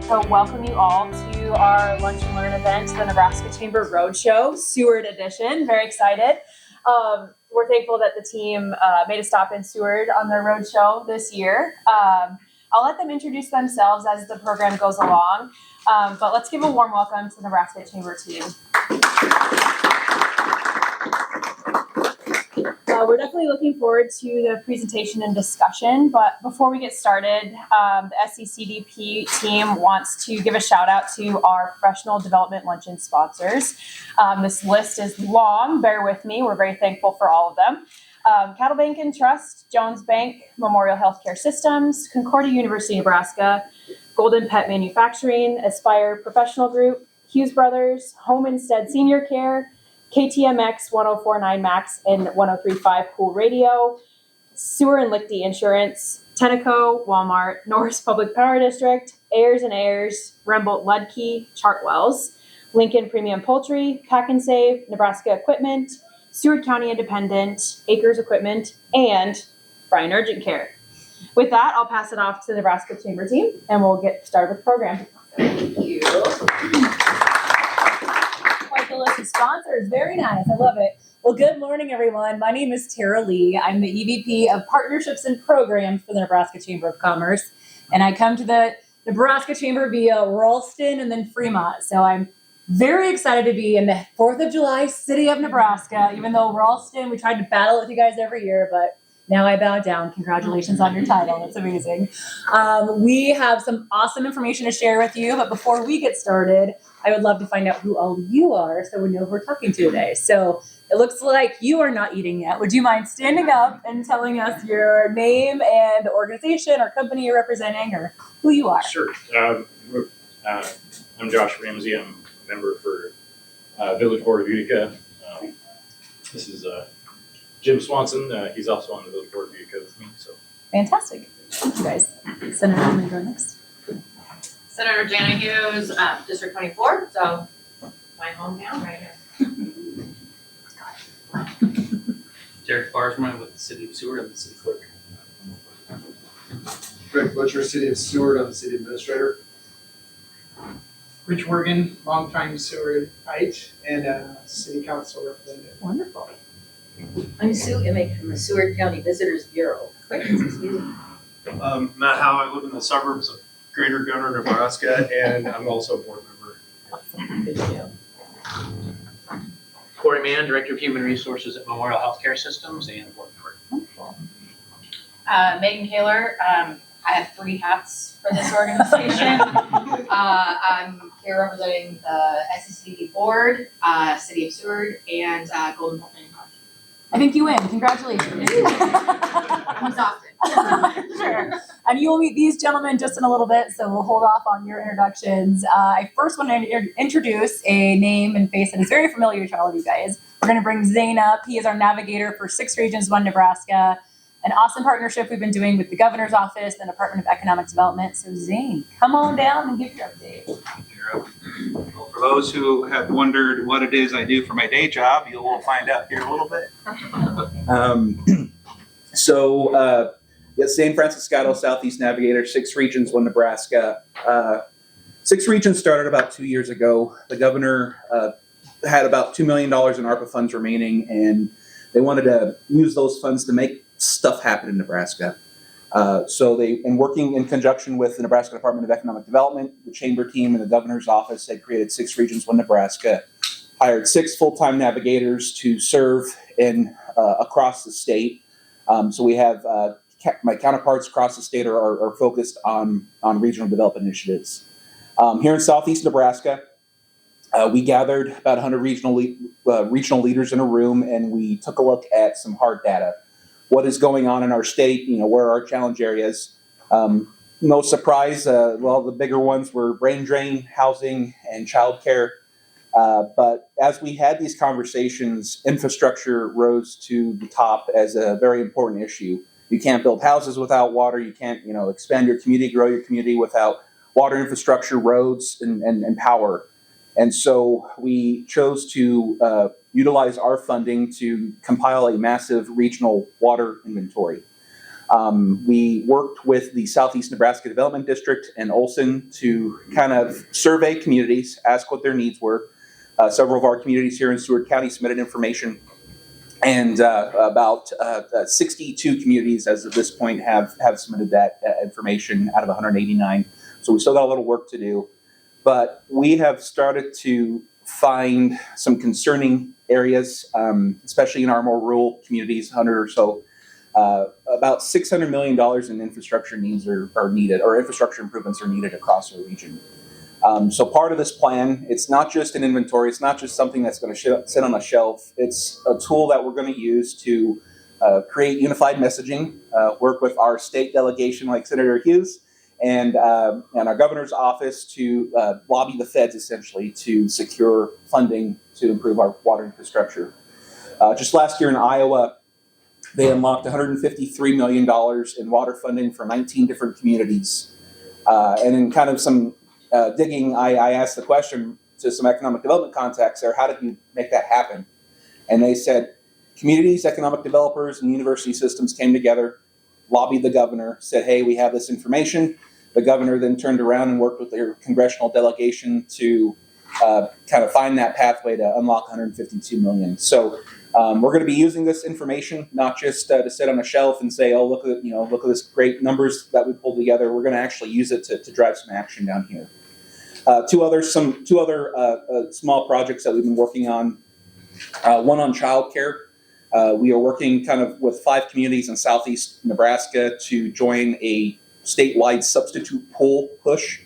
to welcome you all to our Lunch and Learn event, the Nebraska Chamber Roadshow, Seward Edition. Very excited. We're thankful that the team made a stop in Seward on their roadshow this year. I'll let them introduce themselves as the program goes along, but let's give a warm welcome to the Nebraska Chamber team. We're definitely looking forward to the presentation and discussion, but before we get started, the SCCDP team wants to give a shout out to our professional development luncheon sponsors. This list is long, bear with me, we're very thankful for all of them. Cattle Bank and Trust, Jones Bank, Memorial Healthcare Systems, Concordia University, Nebraska, Golden Pet Manufacturing, Aspire Professional Group, Hughes Brothers, Home Instead Senior Care, KTMX 1049 Max and 1035 Cool Radio, Sewer and Lichty Insurance, Tenneco, Walmart, Norris Public Power District, Ayers and Ayers, Rembolt Ludke, Chartwells, Lincoln Premium Poultry, Pack and Save, Nebraska Equipment, Seward County Independent, Acres Equipment, and Bryan Urgent Care. With that, I'll pass it off to the Nebraska Chamber team, and we'll get started with the program. Thank you. Quite the list of sponsors. Very nice. I love it. Well, good morning, everyone. My name is Tara Lee. I'm the EVP of Partnerships and Programs for the Nebraska Chamber of Commerce, and I come to the Nebraska Chamber via Ralston and then Fremont. So I'm very excited to be in the 4th of July city of Nebraska, even though Ralston, we tried to battle with you guys every year, but now I bow down. Congratulations on your title. That's amazing. We have some awesome information to share with you, but before we get started, I would love to find out who all you are so we know who we're talking to today. So it looks like you are not eating yet. Would you mind standing up and telling us your name and the organization or company you're representing or who you are? Sure. I'm Josh Ramsey. I'm a member for Village Board of Utica. This is Jim Swanson. He's also on the Village Board of Utica with me. So Fantastic. Thank you guys. Senator, I'm going to go next. Senator Jana Hughes, District 24, so my hometown right here. Derek Barsman with the City of Seward. I'm the City Clerk. Greg Butcher, City of Seward. I'm the City Administrator. Rich Wergen, longtime Seward Heights and City Council representative. Wonderful. I'm Sue Emick from the Seward County Visitors Bureau. Matt Howe, I live in the suburbs of Greater Gunner, Nebraska, and I'm also a board member. Awesome. Good deal. Corey Mann, Director of Human Resources at Memorial Healthcare Systems and Board Member. Wonderful. Megan Kaler, I have 3 hats for this organization. I'm here representing the SCCD Board, City of Seward, and Golden Pet Manufacturing. I think you win. Congratulations. I'm exhausted. Sure. And you will meet these gentlemen just in a little bit, so we'll hold off on your introductions. I first want to introduce a name and face that is very familiar to all of you guys. We're going to bring Zane up. He is our navigator for 6 Regions, 1 Nebraska. An awesome partnership we've been doing with the Governor's Office and the Department of Economic Development. So Zane, come on down and give your update. Well, for those who have wondered what it is I do for my day job, you will find out here in a little bit. Yes, Zane Franciscato, Southeast Navigator, 6 Regions, 1 Nebraska. 6 Regions started about 2 years ago. The governor had about $2 million in ARPA funds remaining, and they wanted to use those funds to make stuff happen in Nebraska. Working in conjunction with the Nebraska Department of Economic Development, the Chamber team and the Governor's Office had created 6 Regions, 1 Nebraska, hired 6 full-time navigators to serve in across the state. So we have my counterparts across the state are focused on regional development initiatives. Here in Southeast Nebraska, we gathered about 100 regional leaders in a room, and we took a look at some hard data. What is going on in our state? Where are our challenge areas? No surprise. The bigger ones were brain drain, housing, and childcare. But as we had these conversations, infrastructure rose to the top as a very important issue. You can't build houses without water. You can't, expand your community, grow your community without water infrastructure, roads, and power. And so we chose to utilize our funding to compile a massive regional water inventory. We worked with the Southeast Nebraska Development District and Olson to kind of survey communities, ask what their needs were. Several of our communities here in Seward County submitted information, and about 62 communities as of this point have submitted that information out of 189. So we still got a little work to do, but we have started to find some concerning areas, especially in our more rural communities, 100 or so. About $600 million in infrastructure needs are needed, or infrastructure improvements are needed across our region. So part of this plan, it's not just an inventory, it's not just something that's going to sit on a shelf, it's a tool that we're going to use to create unified messaging, work with our state delegation like Senator Hughes, and our governor's office to lobby the feds essentially to secure funding to improve our water infrastructure. Just last year in Iowa, they unlocked $153 million in water funding for 19 different communities. And in kind of some digging, I asked the question to some economic development contacts there, how did you make that happen? And they said, communities, economic developers, and university systems came together, lobbied the governor, said, hey, we have this information. The governor then turned around and worked with their congressional delegation to kind of find that pathway to unlock $152 million. So we're going to be using this information not just to sit on a shelf and say, "Oh, look at this great numbers that we pulled together." We're going to actually use it to drive some action down here. Two other small projects that we've been working on. One on childcare. We are working kind of with 5 communities in southeast Nebraska to join a statewide substitute pool push.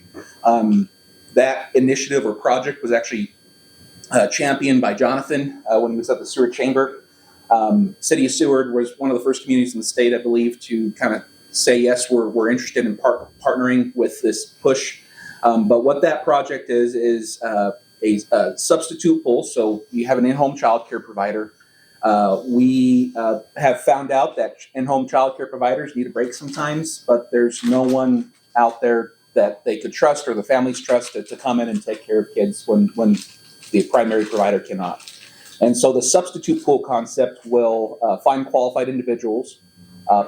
That initiative or project was actually championed by Jonathan when he was at the Seward Chamber. City of Seward was one of the first communities in the state, I believe, to kind of say, yes, we're interested in partnering with this push. But what that project is a substitute pool. So you have an in-home childcare provider. We have found out that in-home childcare providers need a break sometimes, but there's no one out there that they could trust or the families trust to come in and take care of kids when the primary provider cannot. And so the substitute pool concept will find qualified individuals,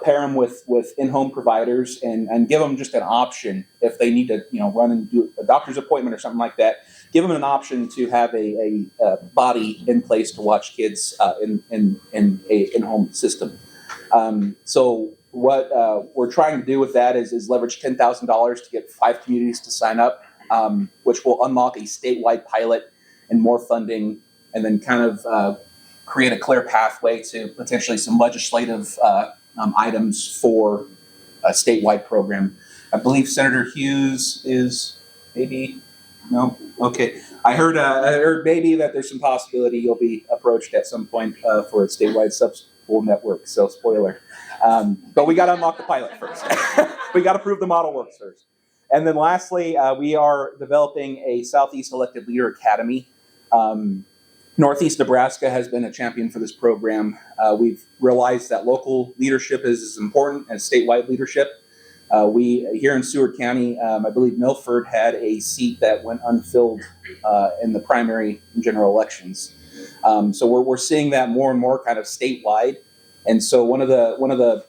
pair them with in-home providers, and give them just an option if they need to, run and do a doctor's appointment or something like that. Give them an option to have a body in place to watch kids in a in-home system. So what we're trying to do with that is leverage $10,000 to get 5 communities to sign up, which will unlock a statewide pilot and more funding, and then kind of create a clear pathway to potentially some legislative items for a statewide program. I believe Senator Hughes is maybe, no? Okay. I heard maybe that there's some possibility you'll be approached at some point for a statewide sub-pool network, so spoiler. But we got to unlock the pilot first. We got to prove the model works first. And then lastly, we are developing a Southeast Elected Leader Academy. Northeast Nebraska has been a champion for this program. We've realized that local leadership is as important as statewide leadership. We here in Seward County, I believe Milford had a seat that went unfilled in the primary and general elections. So we're seeing that more and more kind of statewide. And so one of the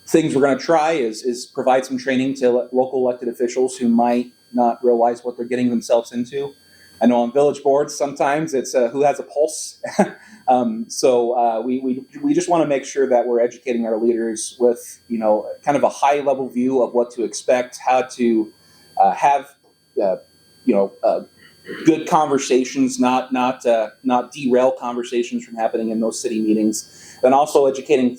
things we're going to try is provide some training to local elected officials who might not realize what they're getting themselves into. I know on village boards sometimes it's who has a pulse. So we just want to make sure that we're educating our leaders with kind of a high level view of what to expect, how to have good conversations, not derail conversations from happening in those city meetings, and also educating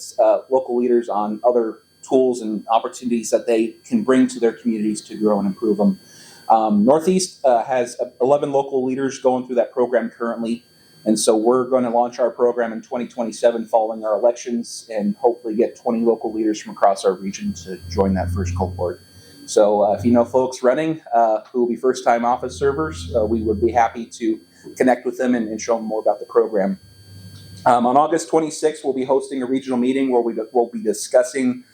local leaders on other tools and opportunities that they can bring to their communities to grow and improve them. Northeast has 11 local leaders going through that program currently, and so we're going to launch our program in 2027 following our elections and hopefully get 20 local leaders from across our region to join that first cohort. So if you know folks running who will be first-time office servers, we would be happy to connect with them and show them more about the program. On August 26th, we'll be hosting a regional meeting where we'll be discussing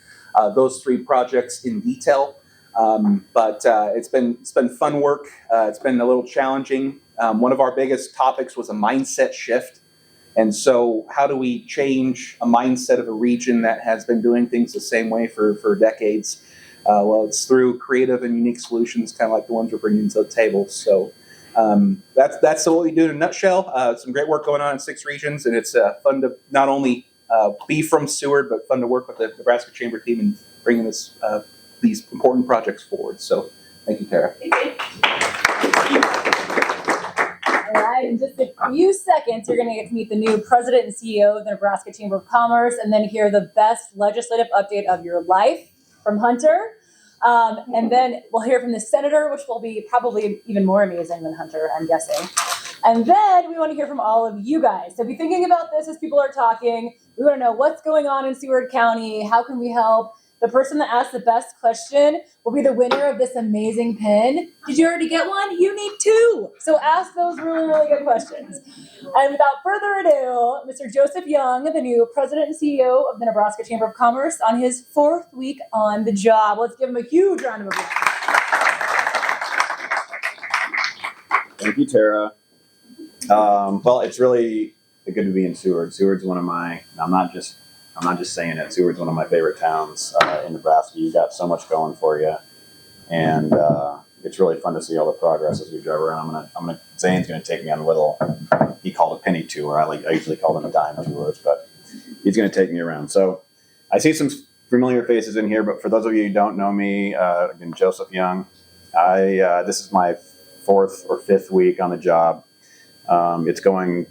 those 3 projects in detail. But it's been fun work. It's been a little challenging. One of our biggest topics was a mindset shift. And so how do we change a mindset of a region that has been doing things the same way for decades? Well, it's through creative and unique solutions, kind of like the ones we're bringing to the table. So that's what we do in a nutshell. Some great work going on in 6 regions, and it's fun to not only be from Seward, but fun to work with the Nebraska Chamber team and bringing these important projects forward. So thank you, Tara. All right, in just a few seconds, you're going to get to meet the new president and CEO of the Nebraska Chamber of Commerce, and then hear the best legislative update of your life from Hunter. And then we'll hear from the senator, which will be probably even more amazing than Hunter, I'm guessing. And then we want to hear from all of you guys. So be thinking about this as people are talking. We want to know what's going on in Seward County. How can we help? The person that asks the best question will be the winner of this amazing pin. Did you already get one? You need 2. So ask those really, really good questions. And without further ado, Mr. Joseph Young, the new president and CEO of the Nebraska Chamber of Commerce, on his 4th week on the job. Let's give him a huge round of applause. Thank you, Tara. Well, it's really good to be in Seward. Seward's one of my, I'm not just saying it, Seward's one of my favorite towns in Nebraska. You got so much going for you. And it's really fun to see all the progress as we drive around. Zane's gonna take me on a little, he called a penny tour. I usually call them dime tours, but he's gonna take me around. So I see some familiar faces in here, but for those of you who don't know me, again, Joseph Young. This is my 4th or 5th week on the job. It's going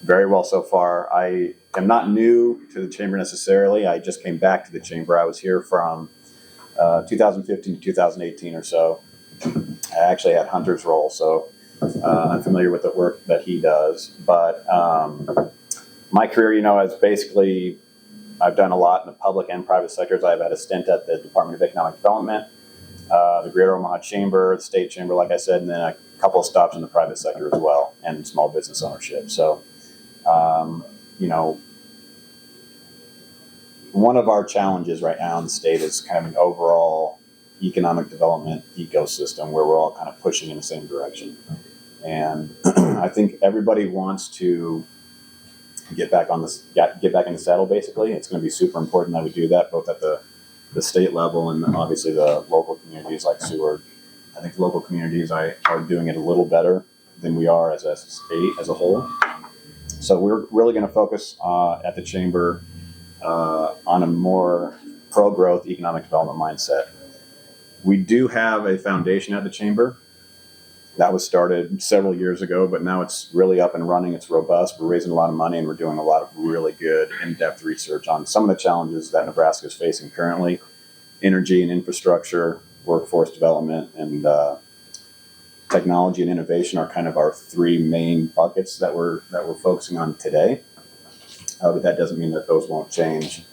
very well so far. I am not new to the chamber necessarily. I just came back to the chamber. I was here from 2015 to 2018 or so. I actually had Hunter's role, so I'm familiar with the work that he does. But my career, is basically, I've done a lot in the public and private sectors. I've had a stint at the Department of Economic Development, the Greater Omaha Chamber, the State Chamber, like I said, and then a couple of stops in the private sector as well, and small business ownership. So, one of our challenges right now in the state is kind of an overall economic development ecosystem where we're all kind of pushing in the same direction. And I think everybody wants to get back in the saddle, basically. It's going to be super important that we do that, both at the state level and obviously the local communities like Seward. I think local communities are doing it a little better than we are as a state as a whole. So we're really going to focus at the chamber on a more pro-growth economic development mindset. We do have a foundation at the chamber that was started several years ago, but now it's really up and running. It's robust. We're raising a lot of money, and we're doing a lot of really good in-depth research on some of the challenges that Nebraska is facing currently: energy and infrastructure, workforce development, and technology and innovation are kind of our 3 main buckets that we're focusing on today. But that doesn't mean that those won't change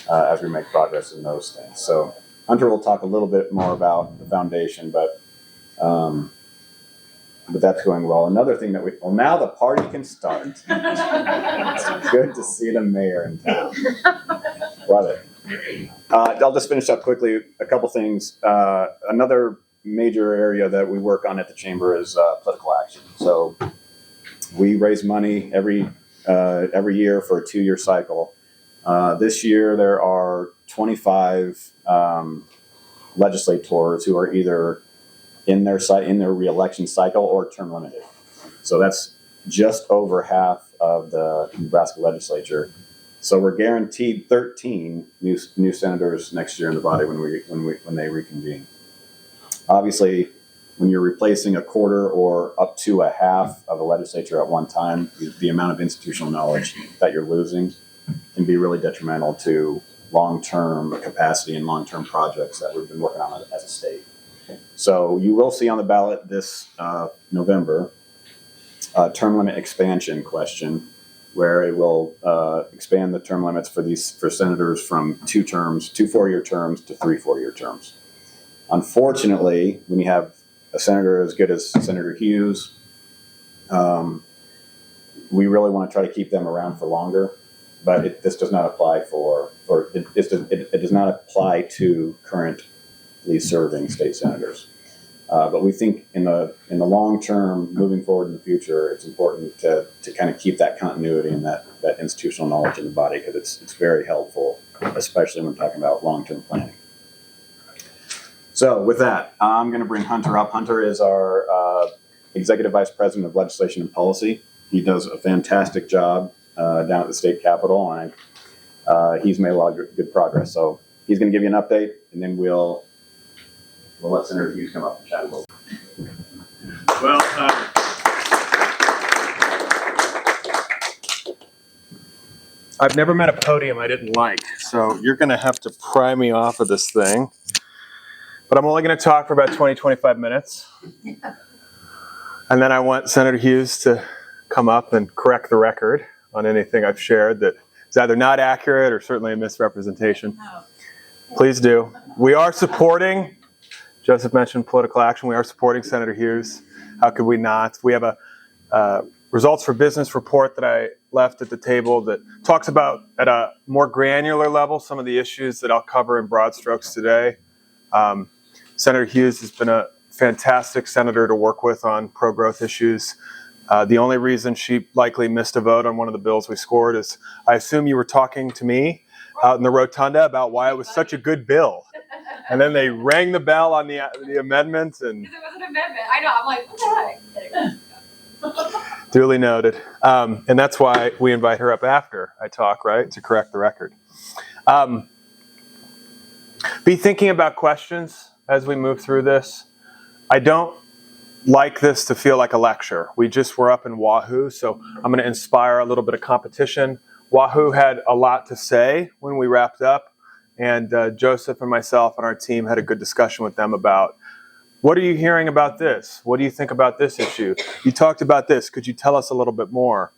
as we make progress in those things. So Hunter will talk a little bit more about the foundation, but that's going well. Another thing that now the party can start. It's good to see the mayor in town. Love it. I'll just finish up quickly. A couple things. Another major area that we work on at the chamber is political action. So we raise money every year for a 2-year cycle. This year there are 25 legislators who are either in their re-election cycle or term limited. So that's just over half of the Nebraska legislature. So we're guaranteed 13 new senators next year in the body when they reconvene. Obviously, when you're replacing a quarter or up to a half of a legislature at one time, the amount of institutional knowledge that you're losing can be really detrimental to long-term capacity and long-term projects that we've been working on as a state. So you will see on the ballot this November a term limit expansion question, where it will expand the term limits for senators from 2 4-year terms to 3 4-year terms. Unfortunately, when you have a senator as good as Senator Hughes, we really want to try to keep them around for longer. But this does not apply it does not apply to currently serving state senators. But we think in the long term, moving forward in the future, it's important to kind of keep that continuity and that institutional knowledge in the body, because it's very helpful, especially when talking about long-term planning. So with that, I'm going to bring Hunter up. Hunter is our Executive Vice President of Legislation and Policy. He does a fantastic job down at the state capitol, and he's made a lot of good progress. So he's going to give you an update, and then we'll let Senator Hughes come up and chat a little. Well, I've never met a podium I didn't like, so you're going to have to pry me off of this thing. But I'm only going to talk for about 20, 25 minutes. And then I want Senator Hughes to come up and correct the record on anything I've shared that is either not accurate or certainly a misrepresentation. Please do. We are supporting, Joseph mentioned political action, we are supporting Senator Hughes. How could we not? We have a results for business report that I left at the table that talks about, at a more granular level, some of the issues that I'll cover in broad strokes today. Senator Hughes has been a fantastic senator to work with on pro-growth issues. The only reason she likely missed a vote on one of the bills we scored is, I assume you were talking to me out in the rotunda about why it was such a good bill. And then they rang the bell on the amendment. And Because it was an amendment. I know, I'm like, what the heck? Duly noted. And that's why we invite her up after I talk, right, to correct the record. Be thinking about questions as we move through this. I don't like this to feel like a lecture. We just were up in Wahoo, so I'm going to inspire a little bit of competition. Wahoo had a lot to say when we wrapped up, and Joseph and myself and our team had a good discussion with them about, what are you hearing about this? What do you think about this issue? You talked about this. Could you tell us a little bit more?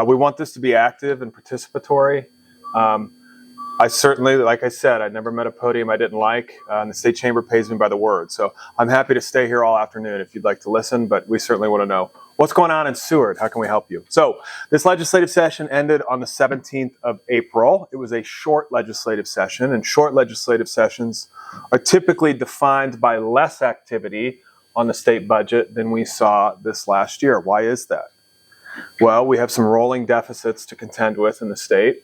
We want this to be active and participatory. I certainly, like I said, I never met a podium I didn't like, and the state chamber pays me by the word. So I'm happy to stay here all afternoon if you'd like to listen, but we certainly want to know what's going on in Seward. How can we help you? So this legislative session ended on the 17th of April. It was a short legislative session, and short legislative sessions are typically defined by less activity on the state budget than we saw this last year. Why is that? Well, we have some rolling deficits to contend with in the state.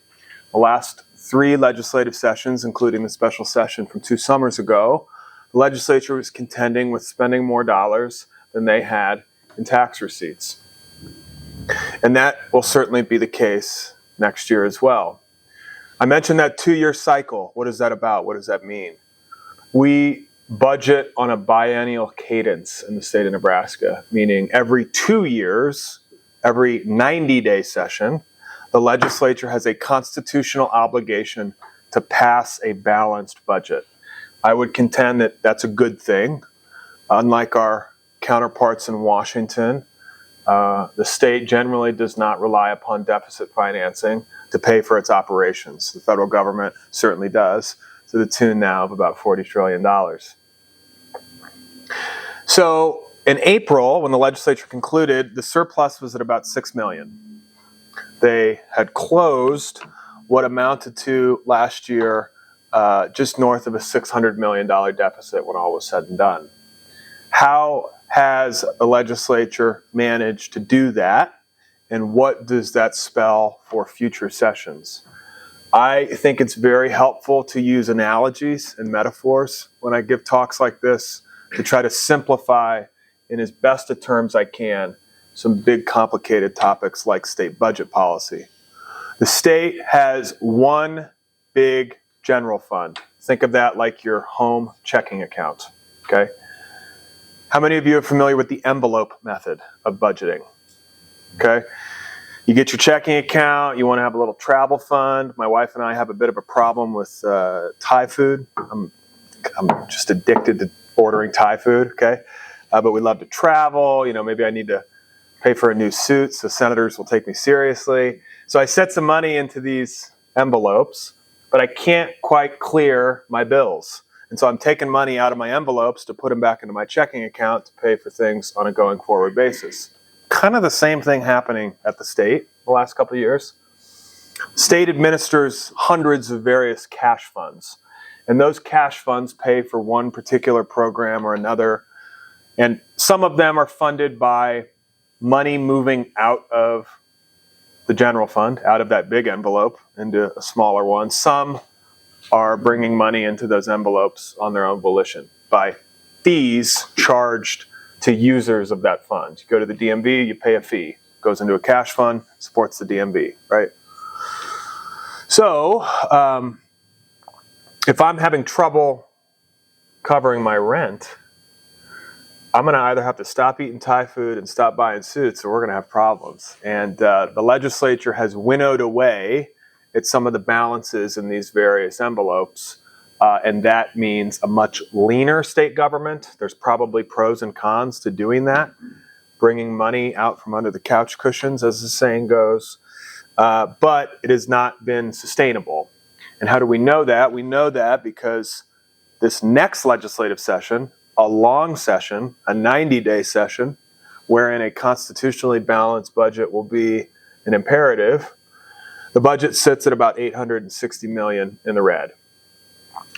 The last 3 legislative sessions, including the special session from 2 summers ago, the legislature was contending with spending more dollars than they had in tax receipts. And that will certainly be the case next year as well. I mentioned that 2-year cycle. What is that about? What does that mean? We budget on a biennial cadence in the state of Nebraska, meaning every 2 years, every 90-day session, the legislature has a constitutional obligation to pass a balanced budget. I would contend that that's a good thing. Unlike our counterparts in Washington, the state generally does not rely upon deficit financing to pay for its operations. The federal government certainly does, to the tune now of about $40 trillion. So in April, when the legislature concluded, the surplus was at about $6 million. They had closed what amounted to last year just north of a $600 million deficit when all was said and done. How has the legislature managed to do that, and what does that spell for future sessions? I think it's very helpful to use analogies and metaphors when I give talks like this to try to simplify in as best of terms I can some big complicated topics like state budget policy. The state has one big general fund. Think of that like your home checking account, okay? How many of you are familiar with the envelope method of budgeting? Okay? You get your checking account, you want to have a little travel fund. My wife and I have a bit of a problem with Thai food. I'm just addicted to ordering Thai food, okay? But we love to travel. You know, maybe I need to pay for a new suit so senators will take me seriously. So I set some money into these envelopes, but I can't quite clear my bills. And so I'm taking money out of my envelopes to put them back into my checking account to pay for things on a going forward basis. Kind of the same thing happening at the state the last couple of years. State administers hundreds of various cash funds, and those cash funds pay for one particular program or another. And some of them are funded by money moving out of the general fund, out of that big envelope into a smaller one. Some are bringing money into those envelopes on their own volition by fees charged to users of that fund. You go to the DMV, you pay a fee. It goes into a cash fund, supports the DMV, right? So if I'm having trouble covering my rent, I'm going to either have to stop eating Thai food and stop buying suits, or we're going to have problems. And the legislature has winnowed away at some of the balances in these various envelopes. And that means a much leaner state government. There's probably pros and cons to doing that, bringing money out from under the couch cushions, as the saying goes. But it has not been sustainable. And how do we know that? We know that because this next legislative session, a long session, a 90-day session, wherein a constitutionally balanced budget will be an imperative, the budget sits at about $860 million in the red.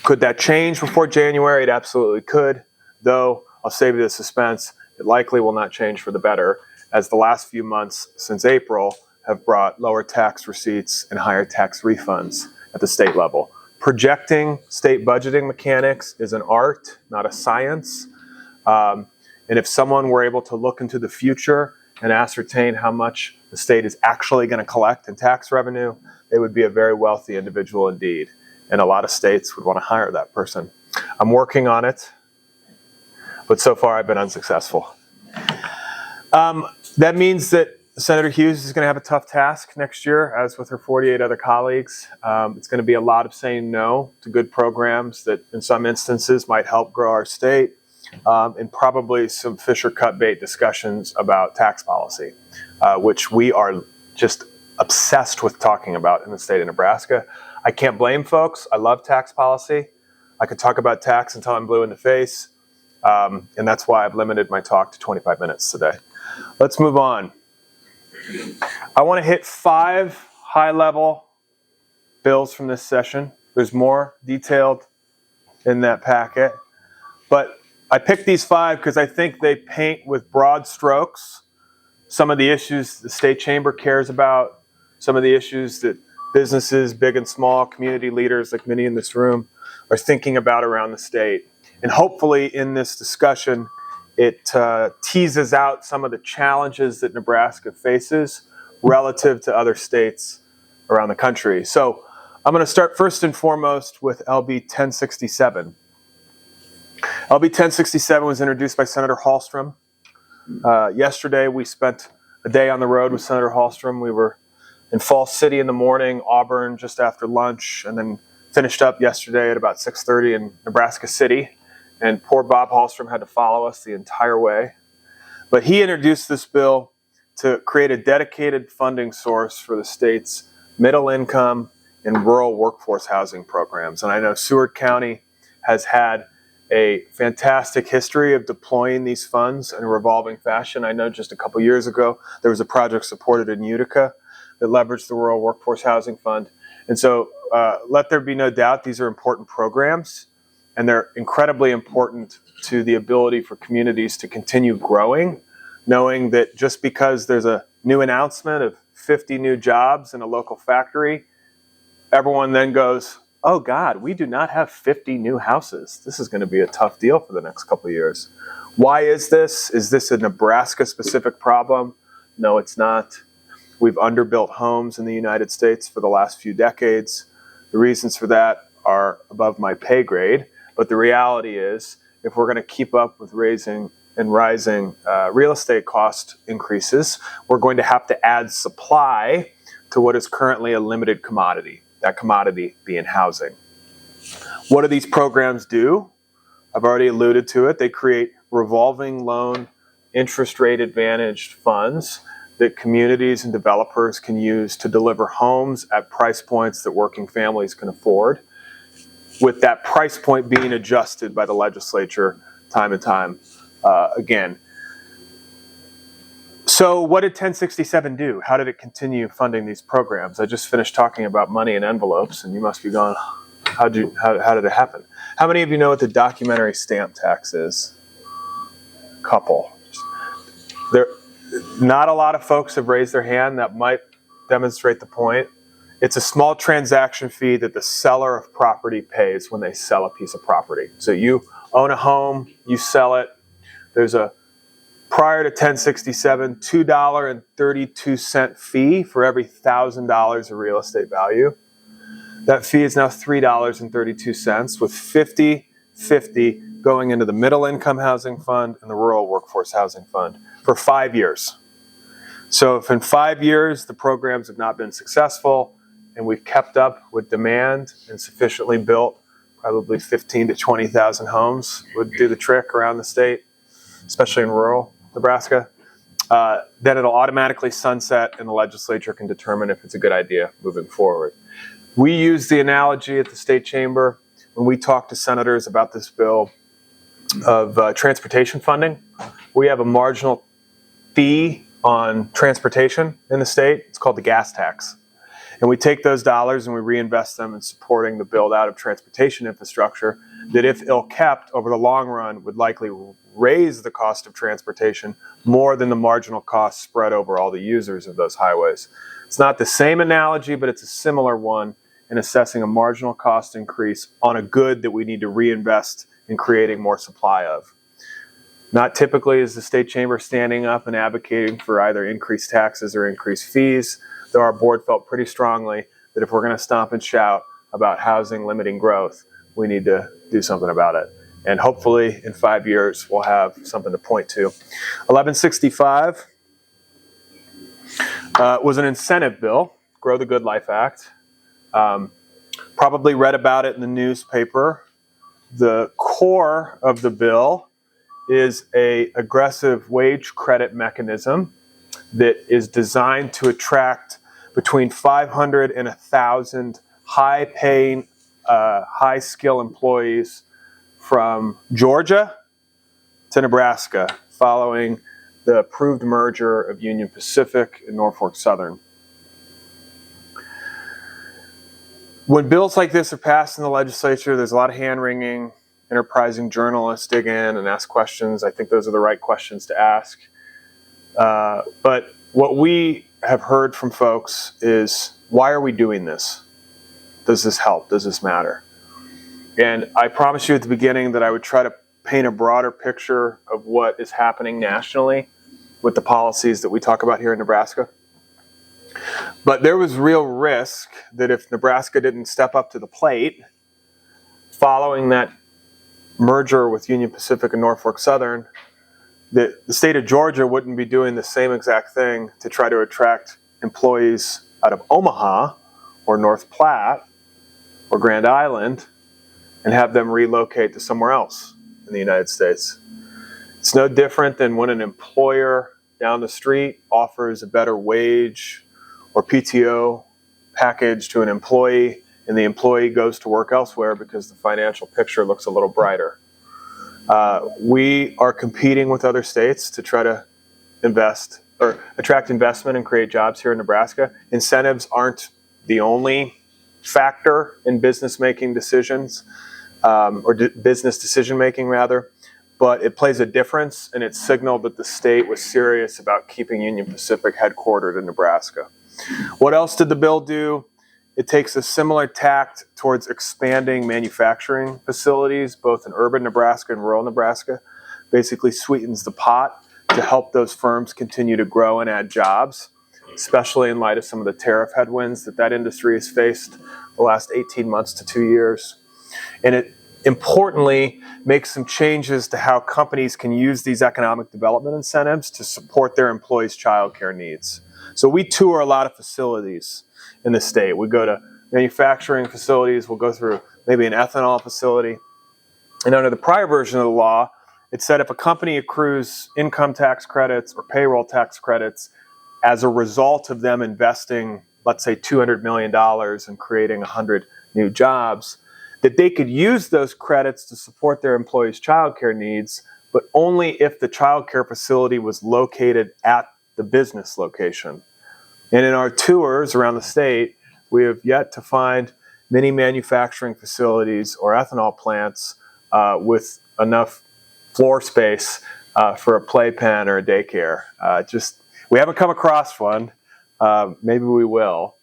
Could that change before January? It absolutely could, though I'll save you the suspense. It likely will not change for the better, as the last few months since April have brought lower tax receipts and higher tax refunds at the state level. Projecting state budgeting mechanics is an art, not a science. And if someone were able to look into the future and ascertain how much the state is actually going to collect in tax revenue, they would be a very wealthy individual indeed. And a lot of states would want to hire that person. I'm working on it, but so far I've been unsuccessful. That means that Senator Hughes is going to have a tough task next year, as with her 48 other colleagues. It's going to be a lot of saying no to good programs that in some instances might help grow our state, and probably some fish or cut bait discussions about tax policy, which we are just obsessed with talking about in the state of Nebraska. I can't blame folks. I love tax policy. I could talk about tax until I'm blue in the face, and that's why I've limited my talk to 25 minutes today. Let's move on. I want to hit 5 high-level bills from this session. There's more detailed in that packet. But I picked these 5 because I think they paint with broad strokes some of the issues the state chamber cares about, some of the issues that businesses, big and small, community leaders like many in this room are thinking about around the state. And hopefully in this discussion, it teases out some of the challenges that Nebraska faces relative to other states around the country. So I'm going to start first and foremost with LB 1067. LB 1067 was introduced by Senator Hallstrom. Yesterday, we spent a day on the road with Senator Hallstrom. We were in Falls City in the morning, Auburn just after lunch, and then finished up yesterday at about 6:30 in Nebraska City. And poor Bob Hallstrom had to follow us the entire way. But he introduced this bill to create a dedicated funding source for the state's middle income and rural workforce housing programs. And I know Seward County has had a fantastic history of deploying these funds in a revolving fashion. I know just a couple years ago, there was a project supported in Utica that leveraged the Rural Workforce Housing Fund. And so let there be no doubt, these are important programs. And they're incredibly important to the ability for communities to continue growing, knowing that just because there's a new announcement of 50 new jobs in a local factory, everyone then goes, oh God, we do not have 50 new houses. This is going to be a tough deal for the next couple of years. Why is this? Is this a Nebraska-specific problem? No, it's not. We've underbuilt homes in the United States for the last few decades. The reasons for that are above my pay grade. But the reality is, if we're going to keep up with rising real estate cost increases, we're going to have to add supply to what is currently a limited commodity, that commodity being housing. What do these programs do? I've already alluded to it. They create revolving loan, interest rate advantaged funds that communities and developers can use to deliver homes at price points that working families can afford, with that price point being adjusted by the legislature time and time again. So what did 1067 do? How did it continue funding these programs? I just finished talking about money in envelopes, and you must be going, how did it happen? How many of you know what the documentary stamp tax is? couple. There, not a lot of folks have raised their hand. That might demonstrate the point. It's a small transaction fee that the seller of property pays when they sell a piece of property. So you own a home, you sell it. There's a, prior to 1067, $2.32 fee for every $1,000 of real estate value. That fee is now $3.32, with 50-50 going into the Middle Income Housing Fund and the Rural Workforce Housing Fund for 5 years. So if in 5 years the programs have not been successful and we've kept up with demand and sufficiently built, probably 15 to 20,000 homes would do the trick around the state, especially in rural Nebraska, then it'll automatically sunset and the legislature can determine if it's a good idea moving forward. We use the analogy at the state chamber when we talk to senators about this bill of transportation funding. We have a marginal fee on transportation in the state. It's called the gas tax. And we take those dollars and we reinvest them in supporting the build out of transportation infrastructure that, if ill kept over the long run, would likely raise the cost of transportation more than the marginal cost spread over all the users of those highways. It's not the same analogy, but it's a similar one in assessing a marginal cost increase on a good that we need to reinvest in creating more supply of. Not typically is the state chamber standing up and advocating for either increased taxes or increased fees, though our board felt pretty strongly that if we're going to stomp and shout about housing limiting growth, we need to do something about it. And hopefully in 5 years, we'll have something to point to. 1165 was an incentive bill, Grow the Good Life Act. Probably read about it in the newspaper. The core of the bill is an aggressive wage credit mechanism that is designed to attract between 500 and 1,000 high-paying, high-skill employees from Georgia to Nebraska following the approved merger of Union Pacific and Norfolk Southern. When bills like this are passed in the legislature, there's a lot of hand-wringing. Enterprising journalists dig in and ask questions. I think those are the right questions to ask. But what we have heard from folks is, why are we doing this? Does this help? Does this matter? And I promised you at the beginning that I would try to paint a broader picture of what is happening nationally with the policies that we talk about here in Nebraska. But there was real risk that if Nebraska didn't step up to the plate following that merger with Union Pacific and Norfolk Southern, that the state of Georgia wouldn't be doing the same exact thing to try to attract employees out of Omaha or North Platte or Grand Island and have them relocate to somewhere else in the United States. It's no different than when an employer down the street offers a better wage or PTO package to an employee, and the employee goes to work elsewhere because the financial picture looks a little brighter. We are competing with other states to try to invest or attract investment and create jobs here in Nebraska. Incentives aren't the only factor in business making decisions, business decision making rather, but it plays a difference, and it signaled that the state was serious about keeping Union Pacific headquartered in Nebraska. What else did the bill do? It takes a similar tact towards expanding manufacturing facilities, both in urban Nebraska and rural Nebraska. Basically sweetens the pot to help those firms continue to grow and add jobs, especially in light of some of the tariff headwinds that industry has faced the last 18 months to 2 years. And it importantly makes some changes to how companies can use these economic development incentives to support their employees' childcare needs. So we tour a lot of facilities in the state. We go to manufacturing facilities. We'll go through maybe an ethanol facility. And under the prior version of the law, it said if a company accrues income tax credits or payroll tax credits as a result of them investing, let's say, $200 million and creating 100 new jobs, that they could use those credits to support their employees' childcare needs, but only if the childcare facility was located at the business location. And in our tours around the state, we have yet to find many manufacturing facilities or ethanol plants with enough floor space for a playpen or a daycare. We haven't come across one. Maybe we will.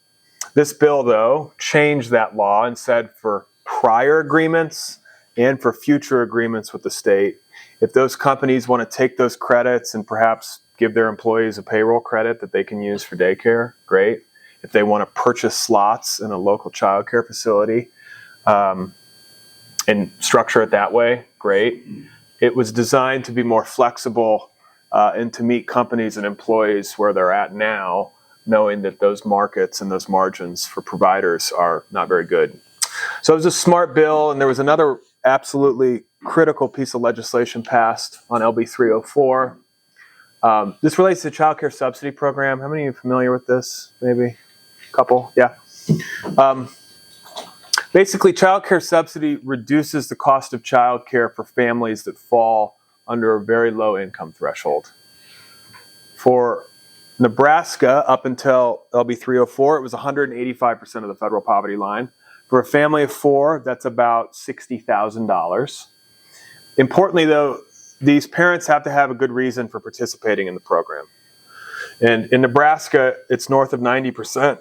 This bill, though, changed that law and said for prior agreements and for future agreements with the state, if those companies want to take those credits and perhaps give their employees a payroll credit that they can use for daycare, great. If they want to purchase slots in a local child care facility and structure it that way, great. It was designed to be more flexible and to meet companies and employees where they're at now, knowing that those markets and those margins for providers are not very good. So it was a smart bill, and there was another absolutely critical piece of legislation passed on LB 304. This relates to the child care subsidy program. How many of you are familiar with this? Maybe a couple? Yeah. Basically, child care subsidy reduces the cost of child care for families that fall under a very low income threshold. For Nebraska, up until LB 304, it was 185% of the federal poverty line. For a family of four, that's about $60,000. Importantly, though, these parents have to have a good reason for participating in the program. And in Nebraska, it's north of 90%,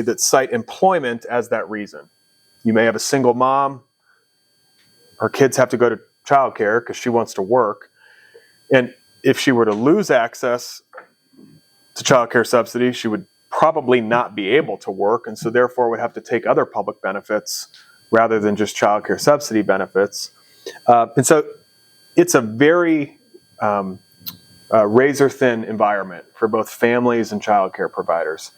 that cite employment as that reason. You may have a single mom. Her kids have to go to childcare because she wants to work. And if she were to lose access to child care subsidy, she would probably not be able to work, and so therefore would have to take other public benefits rather than just child care subsidy benefits. And so it's a very razor-thin environment for both families and child care providers.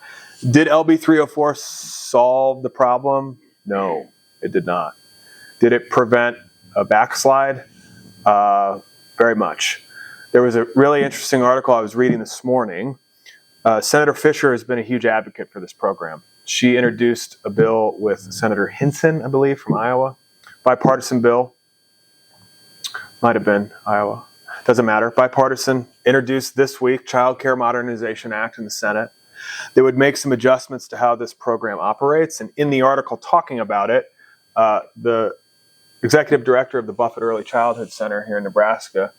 Did LB 304 solve the problem? No, it did not. Did it prevent a backslide? Very much. There was a really interesting article I was reading this morning. Senator Fisher has been a huge advocate for this program. She introduced a bill with Senator Hinson, I believe, from Iowa. Bipartisan bill. Might have been Iowa. Doesn't matter. Bipartisan. Introduced this week, Child Care Modernization Act in the Senate. They would make some adjustments to how this program operates. And in the article talking about it, the executive director of the Buffett Early Childhood Center here in Nebraska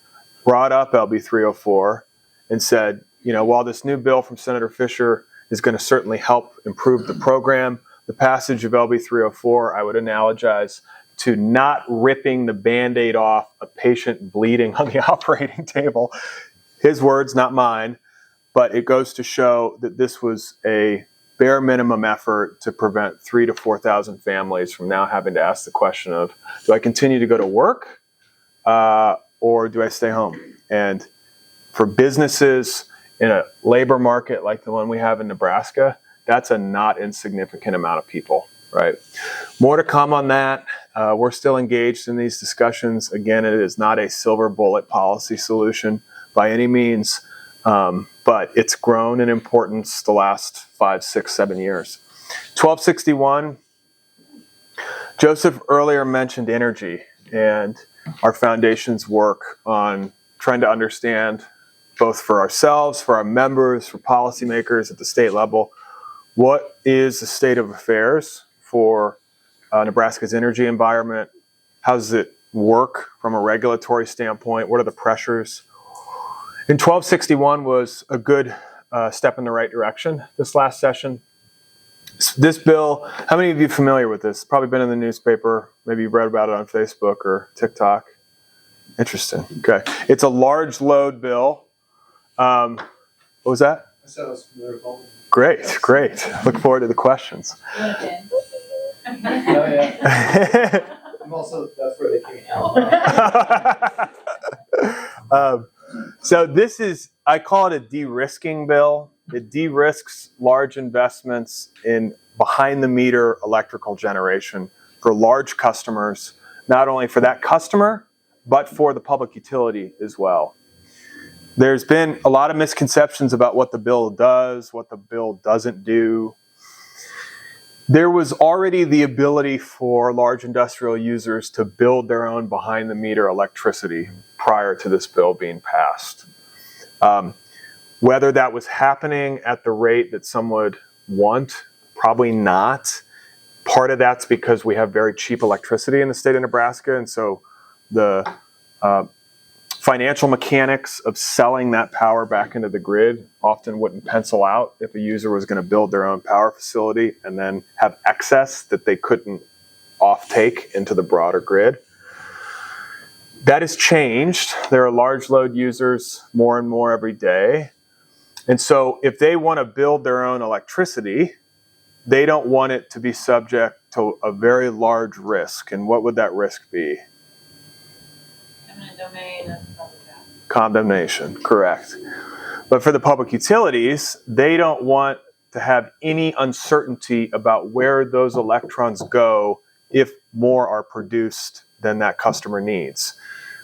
brought up LB 304 and said, while this new bill from Senator Fisher is going to certainly help improve the program, the passage of LB 304, I would analogize to not ripping the Band-Aid off a patient bleeding on the operating table. His words, not mine, but it goes to show that this was a bare minimum effort to prevent 3,000 to 4,000 families from now having to ask the question of, do I continue to go to work or do I stay home? And for businesses in a labor market like the one we have in Nebraska, that's a not insignificant amount of people, right? More to come on that. We're still engaged in these discussions. Again, it is not a silver bullet policy solution by any means, but it's grown in importance the last 5, 6, 7 years. 1261, Joseph earlier mentioned energy and our foundation's work on trying to understand, both for ourselves, for our members, for policymakers at the state level, what is the state of affairs for Nebraska's energy environment? How does it work from a regulatory standpoint? What are the pressures? And 1261 was a good step in the right direction this last session. This bill, how many of you are familiar with this? Probably been in the newspaper. Maybe you've read about it on Facebook or TikTok. Interesting. Okay. It's a large load bill. What was that? I said I was familiar with all of them. Great. Look forward to the questions. Oh, yeah. I'm also, that's where they came from. So this is, I call it a de-risking bill. It de-risks large investments in behind-the-meter electrical generation for large customers, not only for that customer, but for the public utility as well. There's been a lot of misconceptions about what the bill does, what the bill doesn't do. There was already the ability for large industrial users to build their own behind-the-meter electricity prior to this bill being passed. Whether that was happening at the rate that some would want, probably not. Part of that's because we have very cheap electricity in the state of Nebraska, and so the financial mechanics of selling that power back into the grid often wouldn't pencil out if a user was going to build their own power facility and then have excess that they couldn't off-take into the broader grid. That has changed. There are large load users more and more every day. And so if they want to build their own electricity, they don't want it to be subject to a very large risk. And what would that risk be? Eminent domain and public access. Condemnation, correct. But for the public utilities, they don't want to have any uncertainty about where those electrons go if more are produced than that customer needs.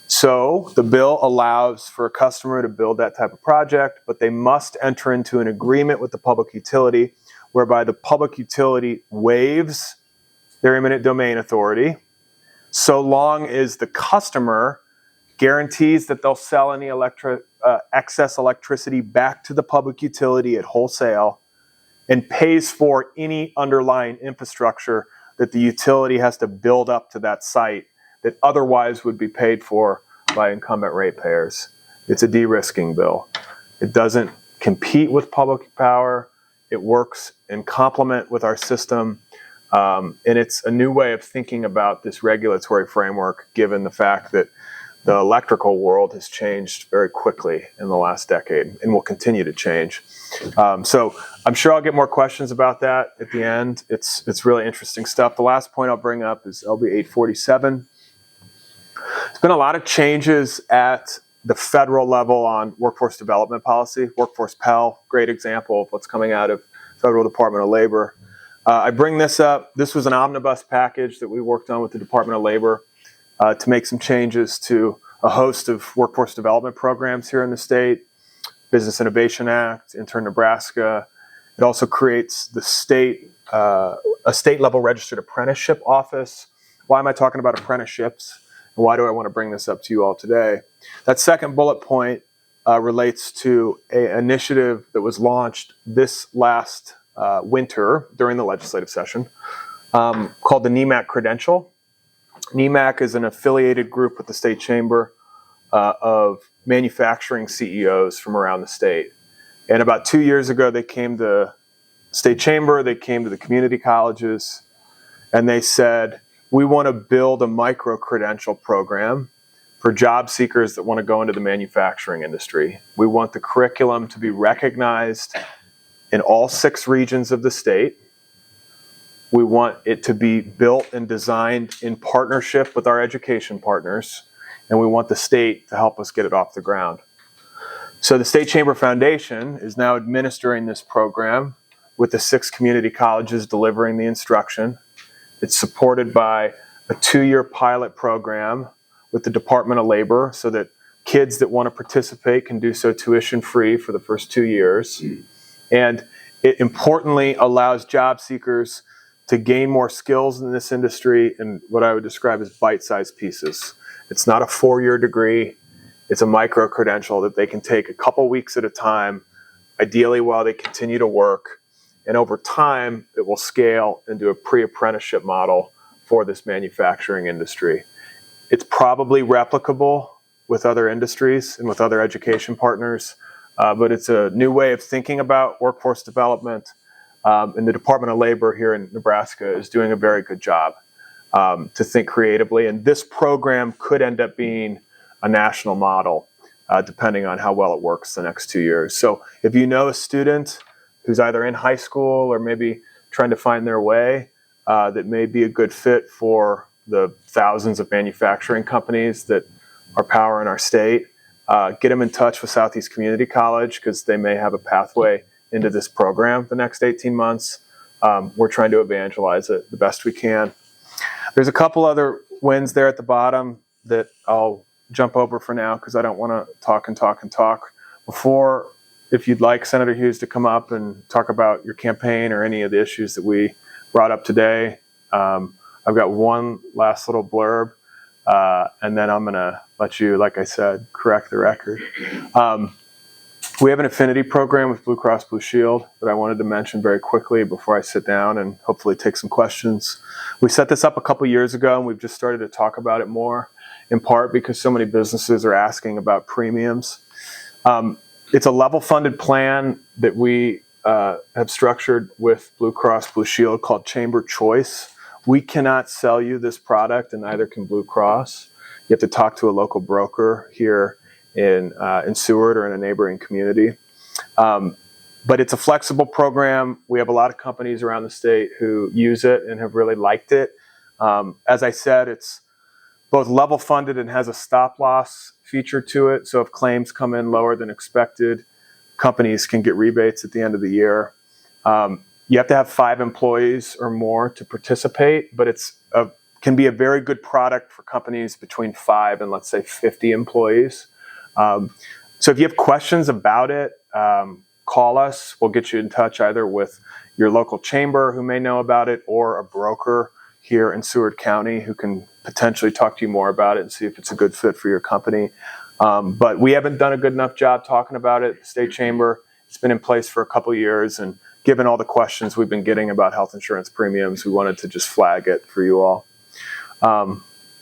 So the bill allows for a customer to build that type of project, but they must enter into an agreement with the public utility whereby the public utility waives their eminent domain authority so long as the customer guarantees that they'll sell any excess electricity back to the public utility at wholesale and pays for any underlying infrastructure that the utility has to build up to that site that otherwise would be paid for by incumbent ratepayers. It's a de-risking bill. It doesn't compete with public power. It works in complement with our system. And it's a new way of thinking about this regulatory framework, given the fact that the electrical world has changed very quickly in the last decade and will continue to change. So I'm sure I'll get more questions about that at the end. It's really interesting stuff. The last point I'll bring up is LB 847. There's been a lot of changes at the federal level on workforce development policy. Workforce Pell, great example of what's coming out of Federal Department of Labor. I bring this up. This was an omnibus package that we worked on with the Department of Labor to make some changes to a host of workforce development programs here in the state. Business Innovation Act, Intern Nebraska. It also creates the state, a state level registered apprenticeship office. Why am I talking about apprenticeships? And why do I want to bring this up to you all today? That second bullet point relates to an initiative that was launched this last winter during the legislative session called the NEMAC Credential. NEMAC is an affiliated group with the state chamber of manufacturing CEOs from around the state. And about 2 years ago, they came to state chamber, they came to the community colleges, and they said, we want to build a micro-credential program for job seekers that want to go into the manufacturing industry. We want the curriculum to be recognized in all 6 regions of the state. We want it to be built and designed in partnership with our education partners, and we want the state to help us get it off the ground. So the State Chamber Foundation is now administering this program with the 6 community colleges delivering the instruction. It's supported by a 2-year pilot program with the Department of Labor so that kids that want to participate can do so tuition-free for the first 2 years. And it importantly allows job seekers to gain more skills in this industry in what I would describe as bite-sized pieces. It's not a 4-year degree. It's a micro-credential that they can take a couple weeks at a time, ideally while they continue to work. And over time, it will scale into a pre-apprenticeship model for this manufacturing industry. It's probably replicable with other industries and with other education partners, but it's a new way of thinking about workforce development. And the Department of Labor here in Nebraska is doing a very good job to think creatively. And this program could end up being a national model, depending on how well it works the next 2 years. So if you know a student who's either in high school or maybe trying to find their way, that may be a good fit for the thousands of manufacturing companies that are powering our state, get them in touch with Southeast Community College because they may have a pathway into this program the next 18 months. We're trying to evangelize it the best we can. There's a couple other wins there at the bottom that I'll jump over for now because I don't want to talk and talk and talk. Before, if you'd like Senator Hughes to come up and talk about your campaign or any of the issues that we brought up today, I've got one last little blurb, and then I'm going to let you, like I said, correct the record. We have an affinity program with Blue Cross Blue Shield that I wanted to mention very quickly before I sit down and hopefully take some questions. We set this up a couple years ago, and we've just started to talk about it more. in part because so many businesses are asking about premiums. It's a level funded plan that we have structured with Blue Cross Blue Shield called Chamber Choice. We cannot sell you this product, and neither can Blue Cross. You have to talk to a local broker here in Seward or in a neighboring community. But it's a flexible program. We have a lot of companies around the state who use it and have really liked it. As I said, it's both level funded and has a stop loss feature to it. So if claims come in lower than expected, companies can get rebates at the end of the year. You have to have 5 employees or more to participate, but can be a very good product for companies between 5 and, let's say, 50 employees. So if you have questions about it, call us. We'll get you in touch either with your local chamber who may know about it or a broker here in Seward County who can potentially talk to you more about it and see if it's a good fit for your company. But we haven't done a good enough job talking about it. The state chamber, it's been in place for a couple of years, and given all the questions we've been getting about health insurance premiums, we wanted to just flag it for you all.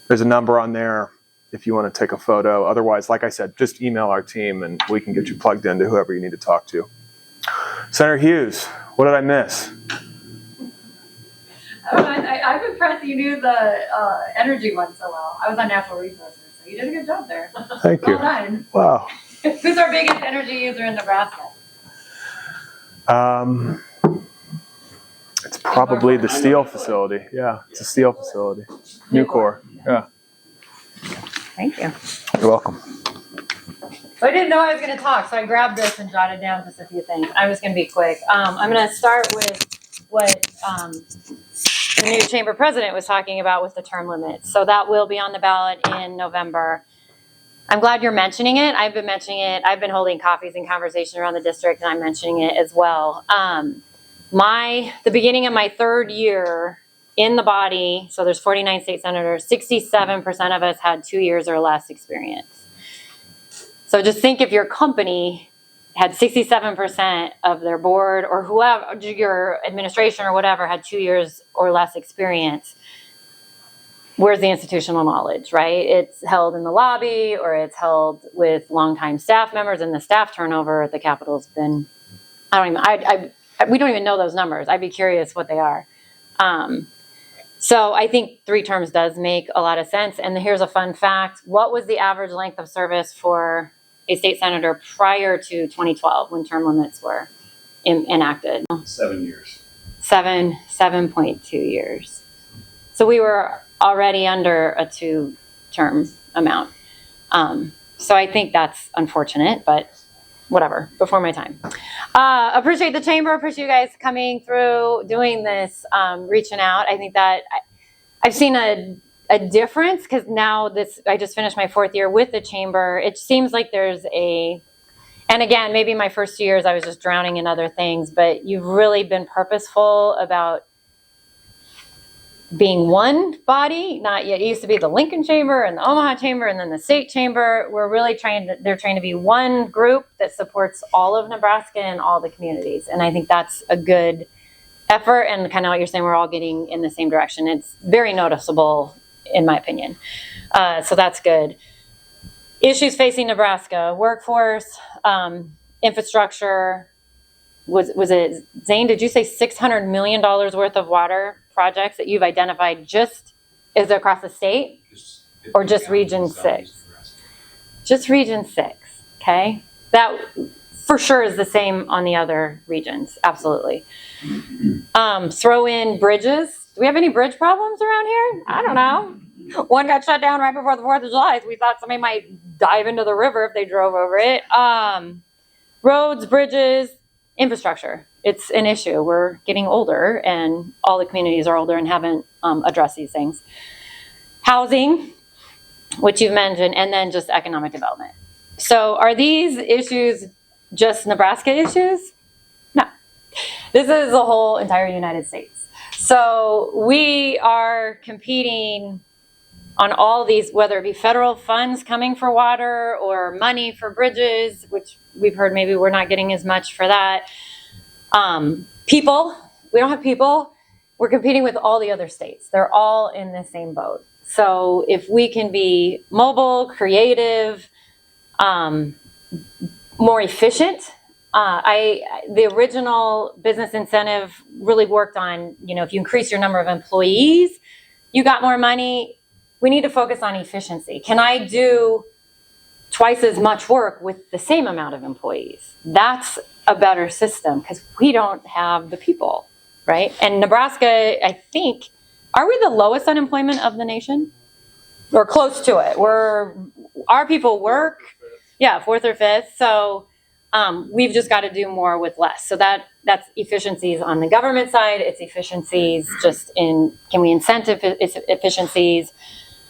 There's a number on there if you want to take a photo. Otherwise, like I said, just email our team and we can get you plugged into whoever you need to talk to. Senator Hughes, what did I miss? I'm impressed you knew the energy one so well. I was on natural resources, so you did a good job there. Thank you. Well done. Wow. Who's our biggest energy user in Nebraska? It's probably the steel facility. Yeah, it's a steel facility. Nucor. Yeah. Thank you. You're welcome. So I didn't know I was going to talk, so I grabbed this and jotted down just a few things. I'm just going to be quick. I'm going to start with what the new chamber president was talking about with the term limits. So that will be on the ballot in November. I'm glad you're mentioning it. I've been mentioning it. I've been holding coffees and conversation around the district, and I'm mentioning it as well. The beginning of my 3rd year in the body, so there's 49 state senators, 67% of us had 2 years or less experience. So just think if your company had 67% of their board or whoever, your administration or whatever, had 2 years or less experience. Where's the institutional knowledge, right? It's held in the lobby or it's held with longtime staff members, and the staff turnover at the Capitol's been, we don't even know those numbers. I'd be curious what they are. So I think 3 terms does make a lot of sense. And here's a fun fact. What was the average length of service for a state senator prior to 2012 when term limits were enacted? 7 years. 7.2 years. So we were already under a 2-term amount. So I think that's unfortunate, but whatever, before my time. Appreciate the chamber, appreciate you guys coming through, doing this, reaching out. I think that I've seen a difference because now I just finished my 4th year with the chamber. It seems like there's and again, maybe my first 2 years I was just drowning in other things, but you've really been purposeful about being one body. Not yet. It used to be the Lincoln Chamber and the Omaha Chamber and then the state chamber. We're really they're trying to be one group that supports all of Nebraska and all the communities. And I think that's a good effort, and kind of what you're saying, we're all getting in the same direction. It's very noticeable in my opinion. So that's good. Issues facing Nebraska: workforce, infrastructure. Was it, Zane, did you say $600 million worth of water projects that you've identified is it across the state? Or just Region 6? Just Region 6, okay? That for sure is the same on the other regions, absolutely. Throw in bridges. Do we have any bridge problems around here? I don't know. One got shut down right before the 4th of July. So we thought somebody might dive into the river if they drove over it. Roads, bridges, infrastructure. It's an issue. We're getting older and all the communities are older and haven't addressed these things. Housing, which you've mentioned, and then just economic development. So are these issues just Nebraska issues? No. This is the whole entire United States. So we are competing on all these, whether it be federal funds coming for water or money for bridges, which we've heard maybe we're not getting as much for that. People, we don't have people. we're competing with all the other states. They're all in the same boat. So if we can be mobile, creative, more efficient, the original business incentive really worked on, if you increase your number of employees, you got more money. We need to focus on efficiency. Can I do twice as much work with the same amount of employees? That's a better system because we don't have the people, right? And Nebraska, I think, are we the lowest unemployment of the nation? Or close to it. Our people work, fourth or fifth. So we've just got to do more with less. So that's efficiencies on the government side. It's efficiencies just in, can we incentive efficiencies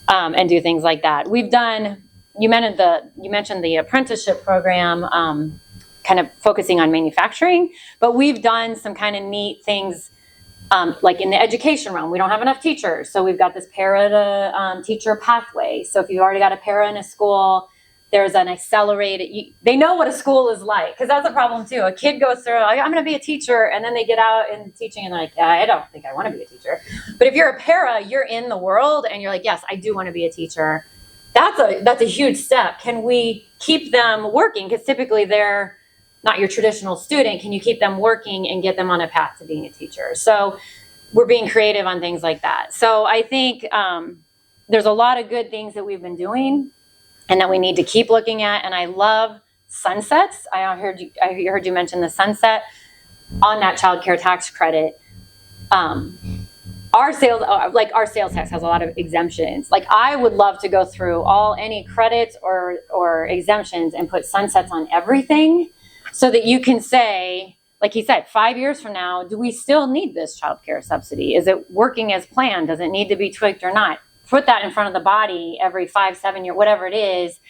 and do things like that. We've done, you mentioned the apprenticeship program, kind of focusing on manufacturing, but we've done some kind of neat things like in the education realm. We don't have enough teachers. So we've got this para to teacher pathway. So if you've already got a para in a school, there's an accelerated, they know what a school is like, because that's a problem too. A kid goes through, I'm going to be a teacher, and then they get out in teaching and they're like, I don't think I want to be a teacher. But if you're a para, you're in the world and you're like, yes, I do want to be a teacher. That's a huge step. Can we keep them working? Because typically they're not your traditional student. Can you keep them working and get them on a path to being a teacher? So we're being creative on things like that. So I think there's a lot of good things that we've been doing and that we need to keep looking at. And I love sunsets. I heard you mention the sunset on that child care tax credit. Our sales tax has a lot of exemptions. Like, I would love to go through any credits or exemptions and put sunsets on everything, so that you can say, like he said, 5 years from now, do we still need this child care subsidy? Is it working as planned? Does it need to be tweaked or not? Put that in front of the body every 5-7 years, whatever it is,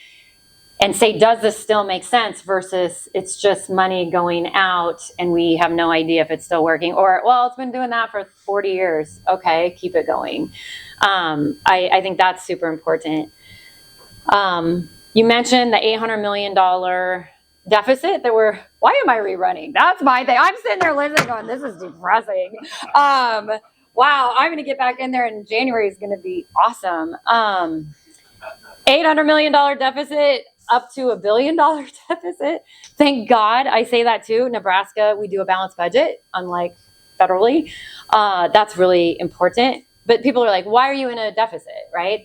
and say, does this still make sense, versus it's just money going out and we have no idea if it's still working, or, well, it's been doing that for 40 years. Okay, keep it going. I think that's super important. You mentioned the $800 million deficit that why am I rerunning? That's my thing. I'm sitting there listening going, this is depressing. Wow, I'm going to get back in there, and January is going to be awesome. $800 million deficit, up to $1 billion deficit. Thank God. I say that too. Nebraska, we do a balanced budget, unlike federally. That's really important. But people are like, why are you in a deficit, right?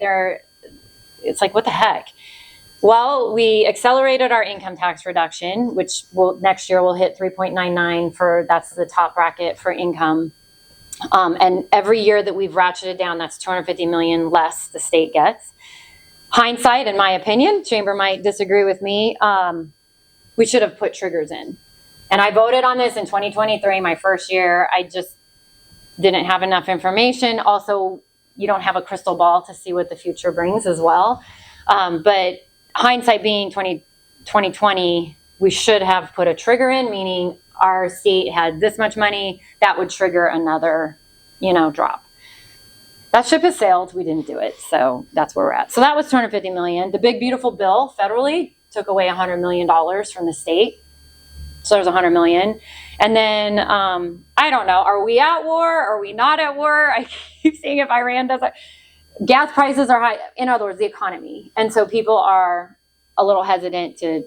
It's like, what the heck? Well, we accelerated our income tax reduction, which next year will hit 3.99 that's the top bracket for income. And every year that we've ratcheted down, that's $250 million less the state gets. Hindsight, in my opinion, Chamber might disagree with me, we should have put triggers in. And I voted on this in 2023, my first year. I just didn't have enough information. Also, you don't have a crystal ball to see what the future brings as well. But hindsight being 2020, we should have put a trigger in, meaning our state had this much money, that would trigger another, drop. That ship has sailed. We didn't do it. So that's where we're at. So that was $250 million. The big, beautiful bill federally took away $100 million from the state. So there's $100 million. And then, I don't know, are we at war? Are we not at war? I keep seeing if Iran does it. Gas prices are high. In other words, the economy. And so people are a little hesitant to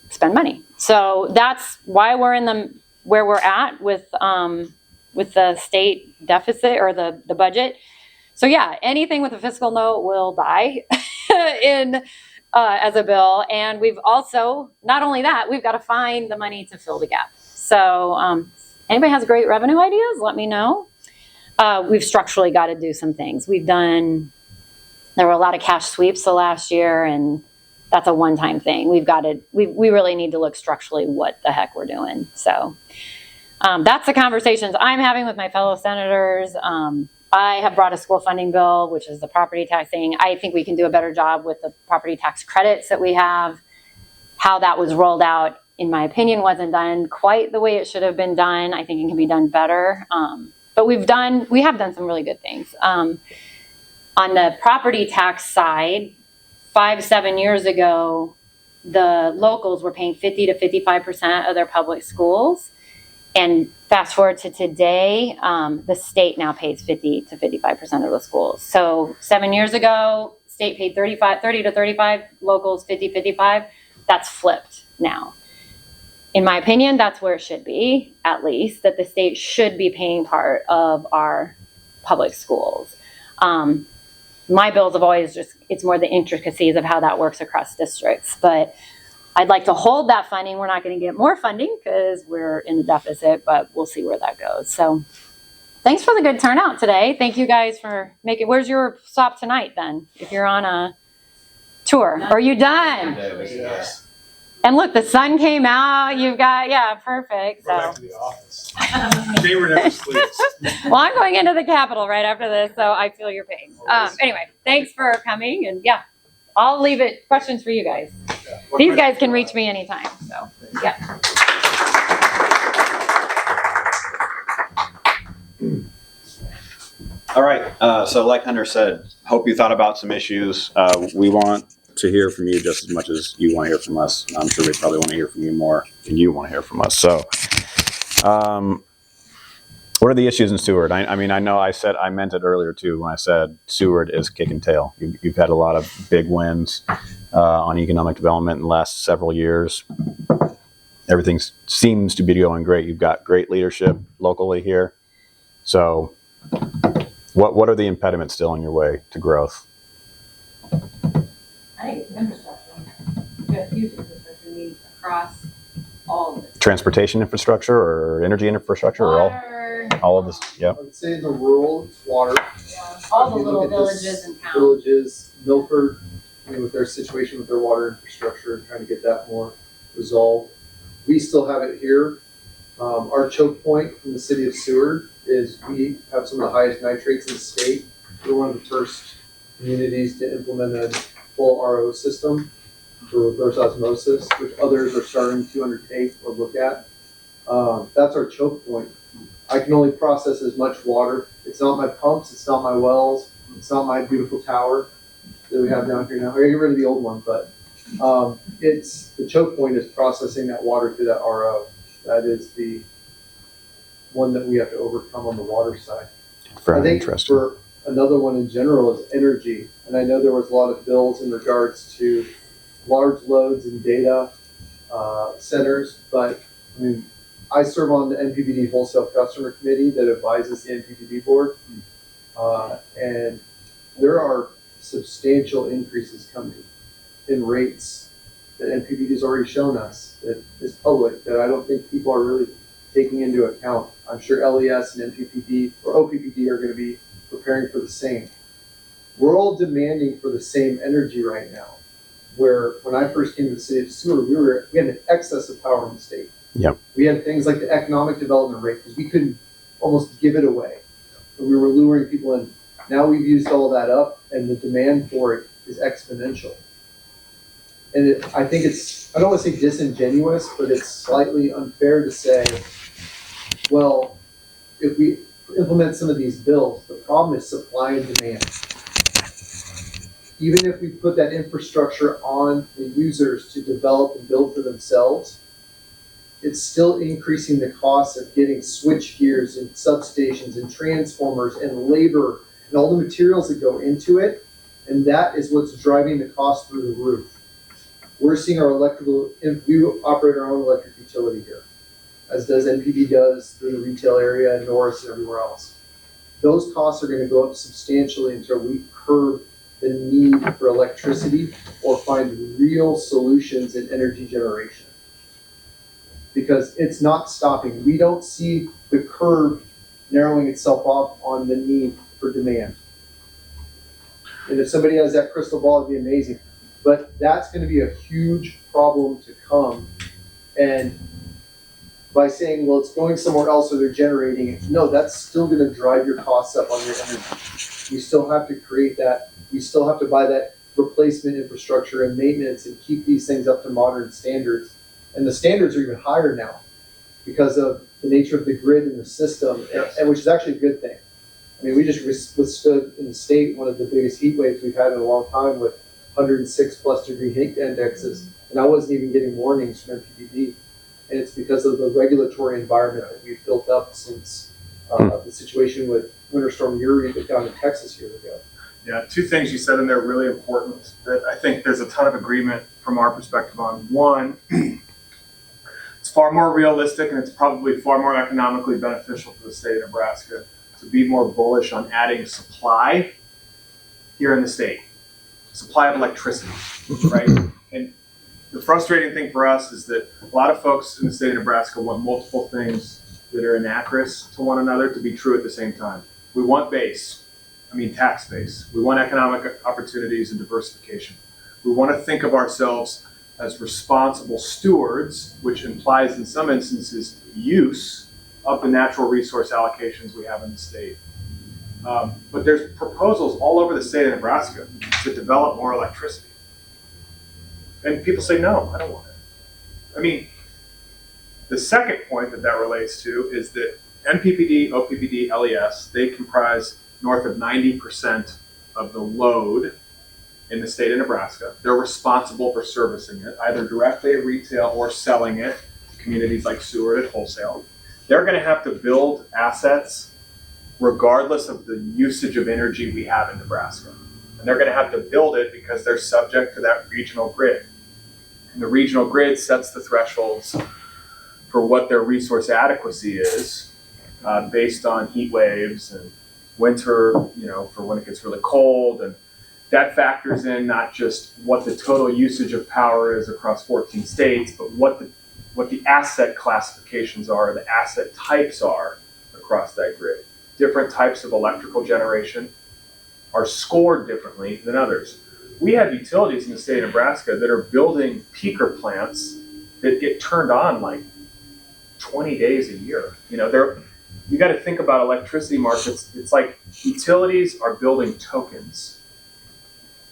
spend money. So that's why we're in where we're at with the state deficit or the budget. So yeah, anything with a fiscal note will die as a bill. And we've also, not only that, we've got to find the money to fill the gap. So anybody has great revenue ideas, let me know. We've structurally got to do some things. There were a lot of cash sweeps the last year, and that's a one-time thing. We really need to look structurally what the heck we're doing. So that's the conversations I'm having with my fellow senators. I have brought a school funding bill, which is the property tax thing. I think we can do a better job with the property tax credits that we have. How that was rolled out, in my opinion, wasn't done quite the way it should have been done. I think it can be done better. But we have done some really good things. On the property tax side, 5-7 years ago, the locals were paying 50 to 55% of their public schools. And fast forward to today, the state now pays 50 to 55% of the schools. So 7 years ago, state paid 30 to 35, locals 50, 55. That's flipped now. In my opinion, that's where it should be, at least, that the state should be paying part of our public schools. My bills have always it's more the intricacies of how that works across districts. But I'd like to hold that funding. We're not going to get more funding because we're in the deficit, but we'll see where that goes. So thanks for the good turnout today. Thank you guys for making, where's your stop tonight then? If you're on a tour, are you done? Yes. And look, the sun came out. You've got, yeah, perfect. Go back So, to the office. Chamber never sleeps. well, I'm going into the Capitol right after this, so I feel your pain. Anyway, thanks for coming, and yeah, I'll leave it questions for you guys. These guys can reach me anytime. So, yeah. All right. So like Hunter said, hope you thought about some issues. We want to hear from you just as much as you want to hear from us. I'm sure we probably want to hear from you more than you want to hear from us. So what are the issues in Seward? I mean, I know I meant it earlier too when I said Seward is kicking tail. You've had a lot of big wins on economic development in the last several years. Everything seems to be going great. You've got great leadership locally here. So what are the impediments still in your way to growth? I think infrastructure. We have huge infrastructure needs across all of it. Transportation infrastructure or energy infrastructure Water, or all of this? Yeah. I would say in the rural, it's water. yeah, all the If you little look at this, villages and towns. Villages, Milford, with their situation with their water infrastructure, trying to get that more resolved. We still have it here. Our choke point in the city of Seward is we have some of the highest nitrates in the state. We're one of the first communities to implement a full RO system for reverse osmosis, which others are starting to undertake or look at. That's our choke point. I can only process as much water. It's not my pumps, it's not my wells, it's not my beautiful tower that we have down here now. I gotta get rid of the old one, but it's the choke point is processing that water through that RO. That is the one that we have to overcome on the water side. Very I think interesting. for another one in general is energy. And I know there was a lot of bills in regards to large loads and data centers, but I mean, I serve on the NPPD Wholesale Customer Committee that advises the NPPD board. And there are substantial increases coming in rates that NPPD has already shown us that is public that I don't think people are really taking into account. I'm sure LES and NPPD or OPPD are going to be preparing for the same. We're all demanding for the same energy right now. Where when I first came to the city of Seward, we had an excess of power in the state. Yep. We had things like the economic development rate because we couldn't almost give it away. And we were luring people in. Now we've used all that up, and the demand for it is exponential. And I think I don't want to say disingenuous, but it's slightly unfair to say, well, if we implement some of these bills, the problem is supply and demand. Even if we put that infrastructure on the users to develop and build for themselves, it's still increasing the cost of getting switch gears and substations and transformers and labor and all the materials that go into it. And that is what's driving the cost through the roof. We're seeing our we operate our own electric utility here, as does NPD does through the retail area in Norris and everywhere else. Those costs are going to go up substantially until we curb the need for electricity or find real solutions in energy generation. Because it's not stopping. We don't see the curve narrowing itself off on the need for demand. And if somebody has that crystal ball, it'd be amazing. But that's going to be a huge problem to come. And by saying, well, it's going somewhere else or they're generating it, no, that's still going to drive your costs up on your energy. You still have to create that. You still have to buy that replacement infrastructure and maintenance and keep these things up to modern standards. And the standards are even higher now because of the nature of the grid and the system, and which is actually a good thing. I mean, we just withstood in the state one of the biggest heat waves we've had in a long time with 106 plus degree heat indexes, and I wasn't even getting warnings from MPPD. And it's because of the regulatory environment that we've built up since the situation with Winter Storm Uri down in Texas years ago. Yeah, two things you said in there really important that I think there's a ton of agreement from our perspective on. One, it's far more realistic and it's probably far more economically beneficial for the state of Nebraska to be more bullish on adding supply here in the state. Supply of electricity, right? And the frustrating thing for us is that a lot of folks in the state of Nebraska want multiple things that are inacrous to one another to be true at the same time. We want tax base. We want economic opportunities and diversification. We want to think of ourselves as responsible stewards, which implies in some instances use of the natural resource allocations we have in the state. But there's proposals all over the state of Nebraska to develop more electricity. And people say, no, I don't want it. The second point that relates to is that NPPD, OPPD, LES, they comprise north of 90% of the load in the state of Nebraska. They're responsible for servicing it, either directly at retail or selling it to communities like Seward at wholesale. They're going to have to build assets regardless of the usage of energy we have in Nebraska. And they're going to have to build it because they're subject to that regional grid. And the regional grid sets the thresholds for what their resource adequacy is based on heat waves and winter, for when it gets really cold. And that factors in not just what the total usage of power is across 14 states, but what the asset classifications are, the asset types are across that grid. Different types of electrical generation are scored differently than others. We have utilities in the state of Nebraska that are building peaker plants that get turned on like 20 days a year. You got to think about electricity markets. It's like utilities are building tokens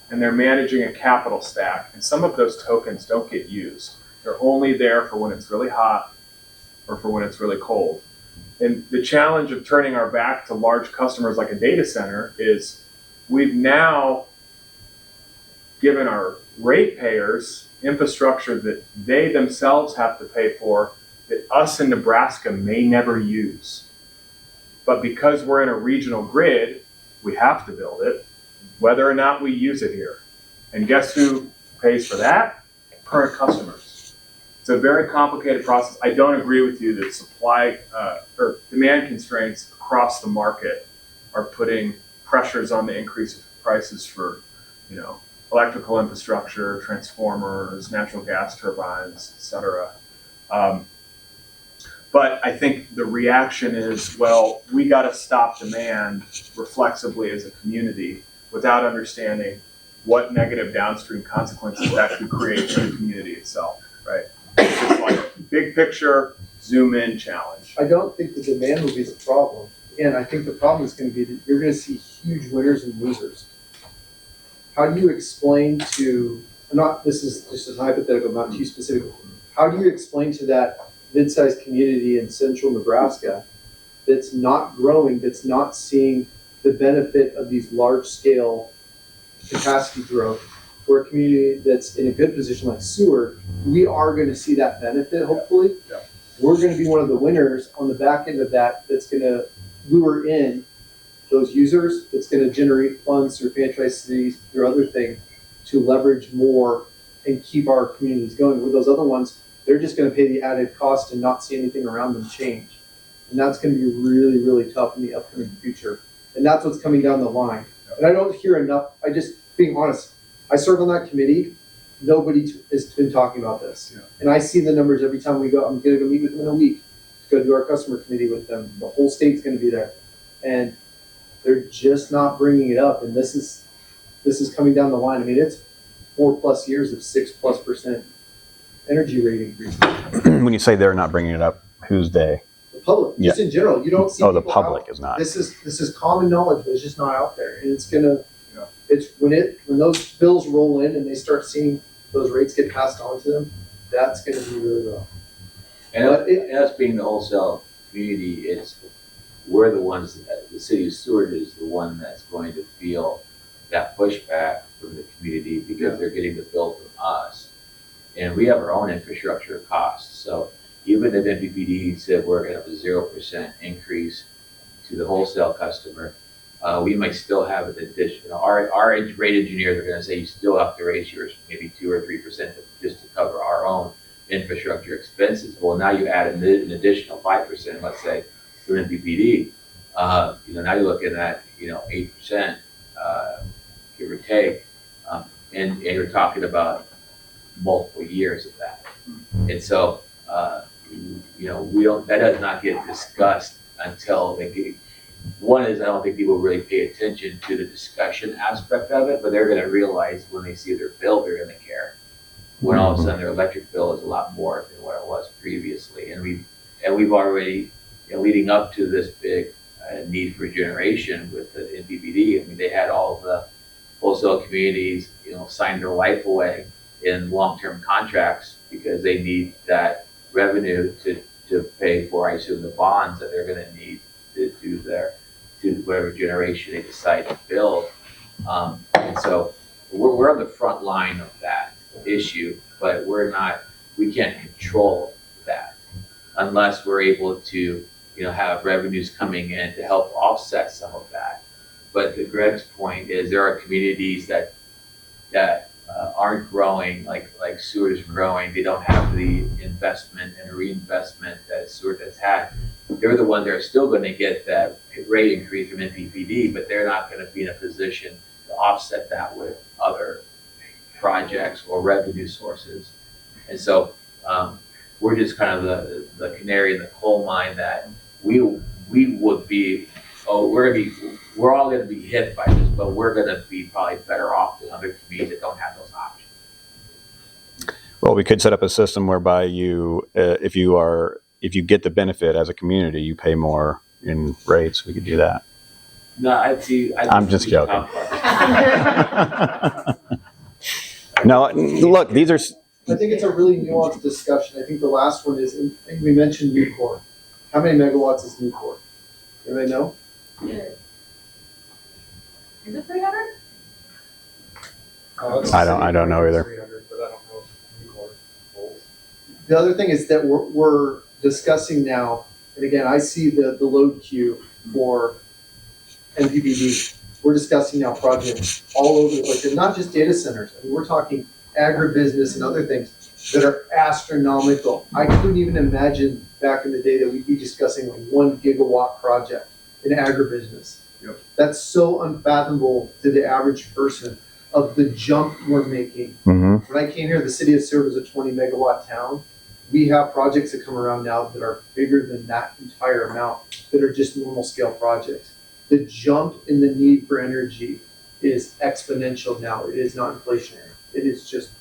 and they're managing a capital stack. And some of those tokens don't get used. They're only there for when it's really hot or for when it's really cold. And the challenge of turning our back to large customers like a data center is we've now given our ratepayers infrastructure that they themselves have to pay for that us in Nebraska may never use. But because we're in a regional grid, we have to build it, whether or not we use it here. And guess who pays for that? Current customers. It's a very complicated process. I don't agree with you that supply or demand constraints across the market are putting pressures on the increase of prices for, electrical infrastructure, transformers, natural gas turbines, et cetera. But I think the reaction is, well, we got to stop demand reflexively as a community without understanding what negative downstream consequences that could create for the community itself, right? It's just like a big picture, zoom in challenge. I don't think the demand will be the problem. Again, I think the problem is going to be that you're going to see huge winners and losers. How do you explain to, this is just a hypothetical, not too specific, how do you explain to that mid-sized community in central Nebraska that's not growing, that's not seeing the benefit of these large-scale capacity growth, or a community that's in a good position like Seward, we are going to see that benefit, hopefully. Yeah. We're going to be one of the winners on the back end of that that's going to lure in those users, that's going to generate funds through franchise cities, through other things, to leverage more and keep our communities going. With those other ones, they're just going to pay the added cost and not see anything around them change. And that's going to be really, really tough in the upcoming future. And that's what's coming down the line. And I don't hear enough, being honest, I serve on that committee. Nobody has been talking about this. Yeah. And I see the numbers every time we go. I'm going to go meet with them in a week to go do our customer committee with them. The whole state's going to be there. And they're just not bringing it up. And this is coming down the line. I mean, it's 4+ years of 6+% energy rate increase. When you say they're not bringing it up, who's they? The public, just in general, you don't see. The public is not. This is common knowledge, but it's just not out there, and it's gonna. It's when those bills roll in and they start seeing those rates get passed on to them, that's gonna be really rough. And us being the wholesale community, we're the ones. The city of Seward is the one that's going to feel that pushback from the community because they're getting the bill from us. And we have our own infrastructure costs. So even if NPPD said we're gonna have a 0% increase to the wholesale customer, we might still have an additional, our rate engineers are gonna say you still have to raise yours maybe 2 or 3% just to cover our own infrastructure expenses. Well, now you add an additional 5%, let's say, for NPPD, now you're looking at, 8%, give or take, and you're talking about multiple years of that. And so, that does not get discussed until one is, I don't think people really pay attention to the discussion aspect of it, but they're gonna realize when they see their bill, they're gonna care. When all of a sudden their electric bill is a lot more than what it was previously. And we've already, leading up to this big need for generation with the NPPD, I mean, they had all the wholesale communities, sign their life away in long-term contracts because they need that revenue to pay for, I assume, the bonds that they're gonna need to do whatever generation they decide to build. And so we're on the front line of that issue, but we can't control that unless we're able to, have revenues coming in to help offset some of that. But to Greg's point is there are communities that aren't growing like Seward is growing. They don't have the investment and reinvestment that Seward has had. They're the ones that are still going to get that rate increase from NPPD, but they're not going to be in a position to offset that with other projects or revenue sources. And so we're just kind of the canary in the coal mine that we would be, we're all going to be hit by this, but we're going to be probably better off than other communities that don't have those options. Well, we could set up a system whereby if you get the benefit as a community, you pay more in rates. We could do that. No, I'm just joking. No, look, these are. I think it's a really nuanced discussion. I think the last one is, I think we mentioned Nucor. How many megawatts is Nucor? Anybody know? Yeah. Is it 300? I don't know either. 300, but I don't know if Nucor holds. The other thing is that we're discussing now, and again, I see the load queue for NPPD. We're discussing now projects all over the place, and not just data centers. I mean, we're talking agribusiness and other things that are astronomical. I couldn't even imagine back in the day that we'd be discussing a 1 gigawatt project in agribusiness. Yep. That's so unfathomable to the average person of the jump we're making. Mm-hmm. When I came here, the city of Seward was a 20 megawatt town. We have projects that come around now that are bigger than that entire amount, that are just normal scale projects. The jump in the need for energy is exponential now. It is not inflationary. It is just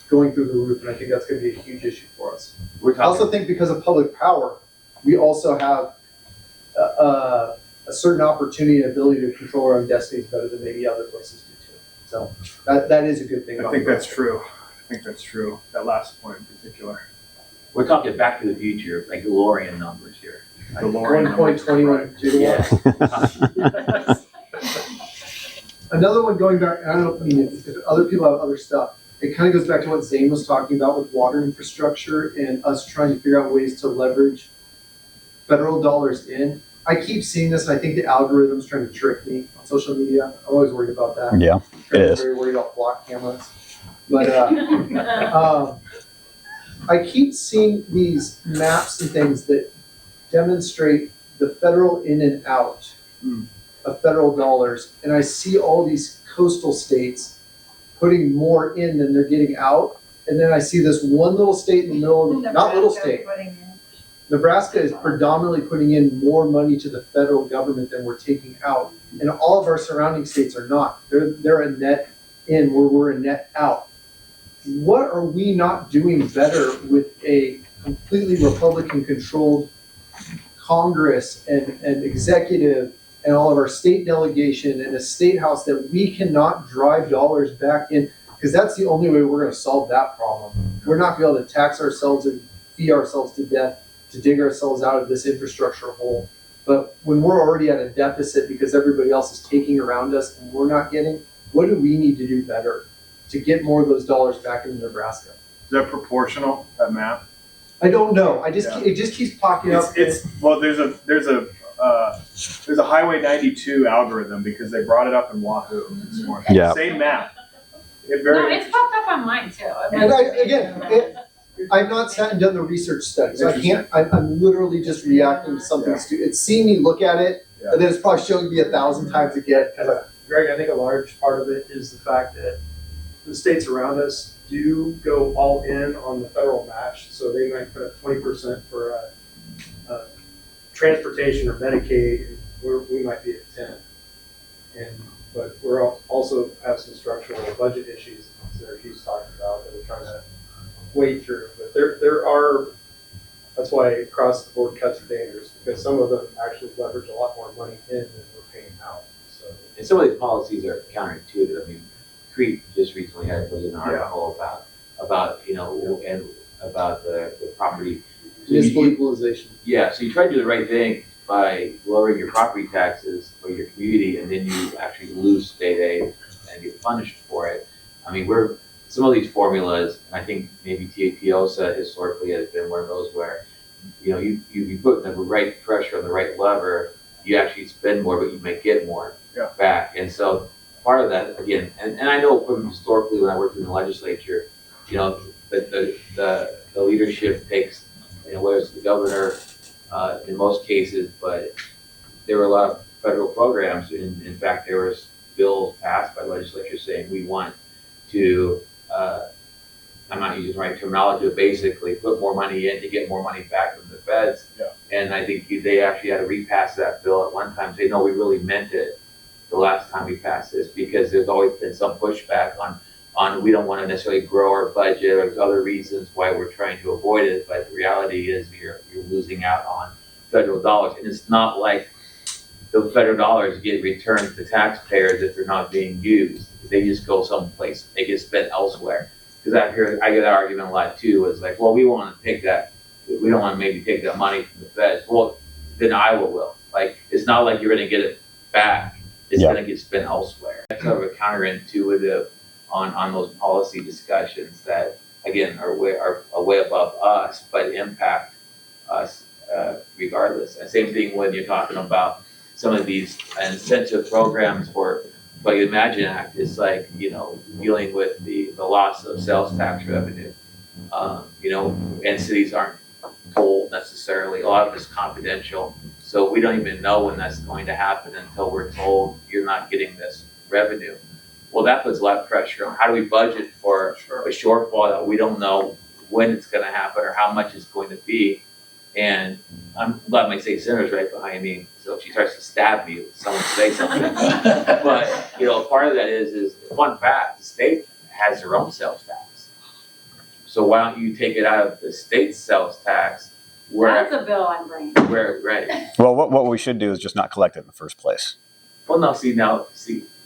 going through the roof, and I think that's going to be a huge issue for us. I also think because of public power, we also have a certain opportunity and ability to control our own destinies better than maybe other places do too. So that is a good thing. I think that's true. That last point in particular. We're talking Back to the Future, like DeLorean numbers here. DeLorean 1.21 gigawatts. Another one going back, I don't mean if other people have other stuff, it kind of goes back to what Zane was talking about with water infrastructure and us trying to figure out ways to leverage federal dollars in. I keep seeing this, and I think the algorithm's trying to trick me on social media. I'm always worried about that. Yeah, it is. I'm very worried about block cameras. But I keep seeing these maps and things that demonstrate the federal in and out of federal dollars, and I see all these coastal states putting more in than they're getting out, and then I see this one little state in the middle, not little state. Nebraska is predominantly putting in more money to the federal government than we're taking out, and all of our surrounding states are not. They're a net in where we're a net out. What are we not doing better with a completely Republican-controlled Congress and executive and all of our state delegation and a state house that we cannot drive dollars back in? Because that's the only way we're going to solve that problem. We're not going to be able to tax ourselves and fee ourselves to death to dig ourselves out of this infrastructure hole. But when we're already at a deficit because everybody else is taking around us and we're not getting, what do we need to do better to get more of those dollars back into Nebraska? Is that proportional, that map? I don't know. It just keeps popping up. Well, there's a Highway 92 algorithm because they brought it up in Wahoo this morning. Yeah. Same map. No, it's popped up on mine too. And I've not sat and done the research study, so I can't. I'm literally just reacting to something stupid. It's seeing me look at it, and then it's probably showing me 1,000 times again. Greg, I think a large part of it is the fact that the states around us do go all in on the federal match, so they might put up 20% for transportation or Medicaid, and we might be at 10. But we're also have some structural budget issues that he's talking about that we're trying to wade through. But there are, that's why across the board cuts are dangerous, because some of them actually leverage a lot more money in than we're paying out. So, and some of these policies are counterintuitive. I mean, Crete just recently was an article about and about the property. So equalization. Yeah, so you try to do the right thing by lowering your property taxes for your community, and then you actually lose state aid and get punished for it. I mean, some of these formulas, and I think maybe TAPOSA historically has been one of those where, you put the right pressure on the right lever, you actually spend more, but you may get more back. And so part of that, again, and I know from historically when I worked in the legislature, the leadership takes, whether it's the governor, in most cases, but there were a lot of federal programs. In fact, there was bills passed by legislatures saying we want to, I'm not using the right terminology, but basically put more money in to get more money back from the feds. Yeah. And I think they actually had to repass that bill at one time, say, no, we really meant it the last time we passed this, because there's always been some pushback on we don't want to necessarily grow our budget, or there's other reasons why we're trying to avoid it, but the reality is you're losing out on federal dollars. And it's not like the federal dollars get returned to taxpayers if they're not being used. They just go someplace, they get spent elsewhere. Because I get that argument a lot too, is like, well, we don't want to maybe take that money from the feds. Well, then Iowa will. Like, it's not like you're going to get it back. It's going to get spent elsewhere. That's kind of a counterintuitive on those policy discussions that, again, are way above us, but impact us regardless. And same thing when you're talking about some of these incentive programs for, like the Imagine Act, is like, dealing with the loss of sales tax revenue. And cities aren't told necessarily. A lot of it's confidential. So we don't even know when that's going to happen until we're told you're not getting this revenue. Well, that puts a lot of pressure on how do we budget for a shortfall that we don't know when it's going to happen or how much it's going to be. And I'm glad my state senator's right behind me, so if she starts to stab me, someone say something. But part of that is fun fact: the state has their own sales tax. So why don't you take it out of the state's sales tax? That's a bill I'm bringing. Right. Well, what we should do is just not collect it in the first place. Well, no. See,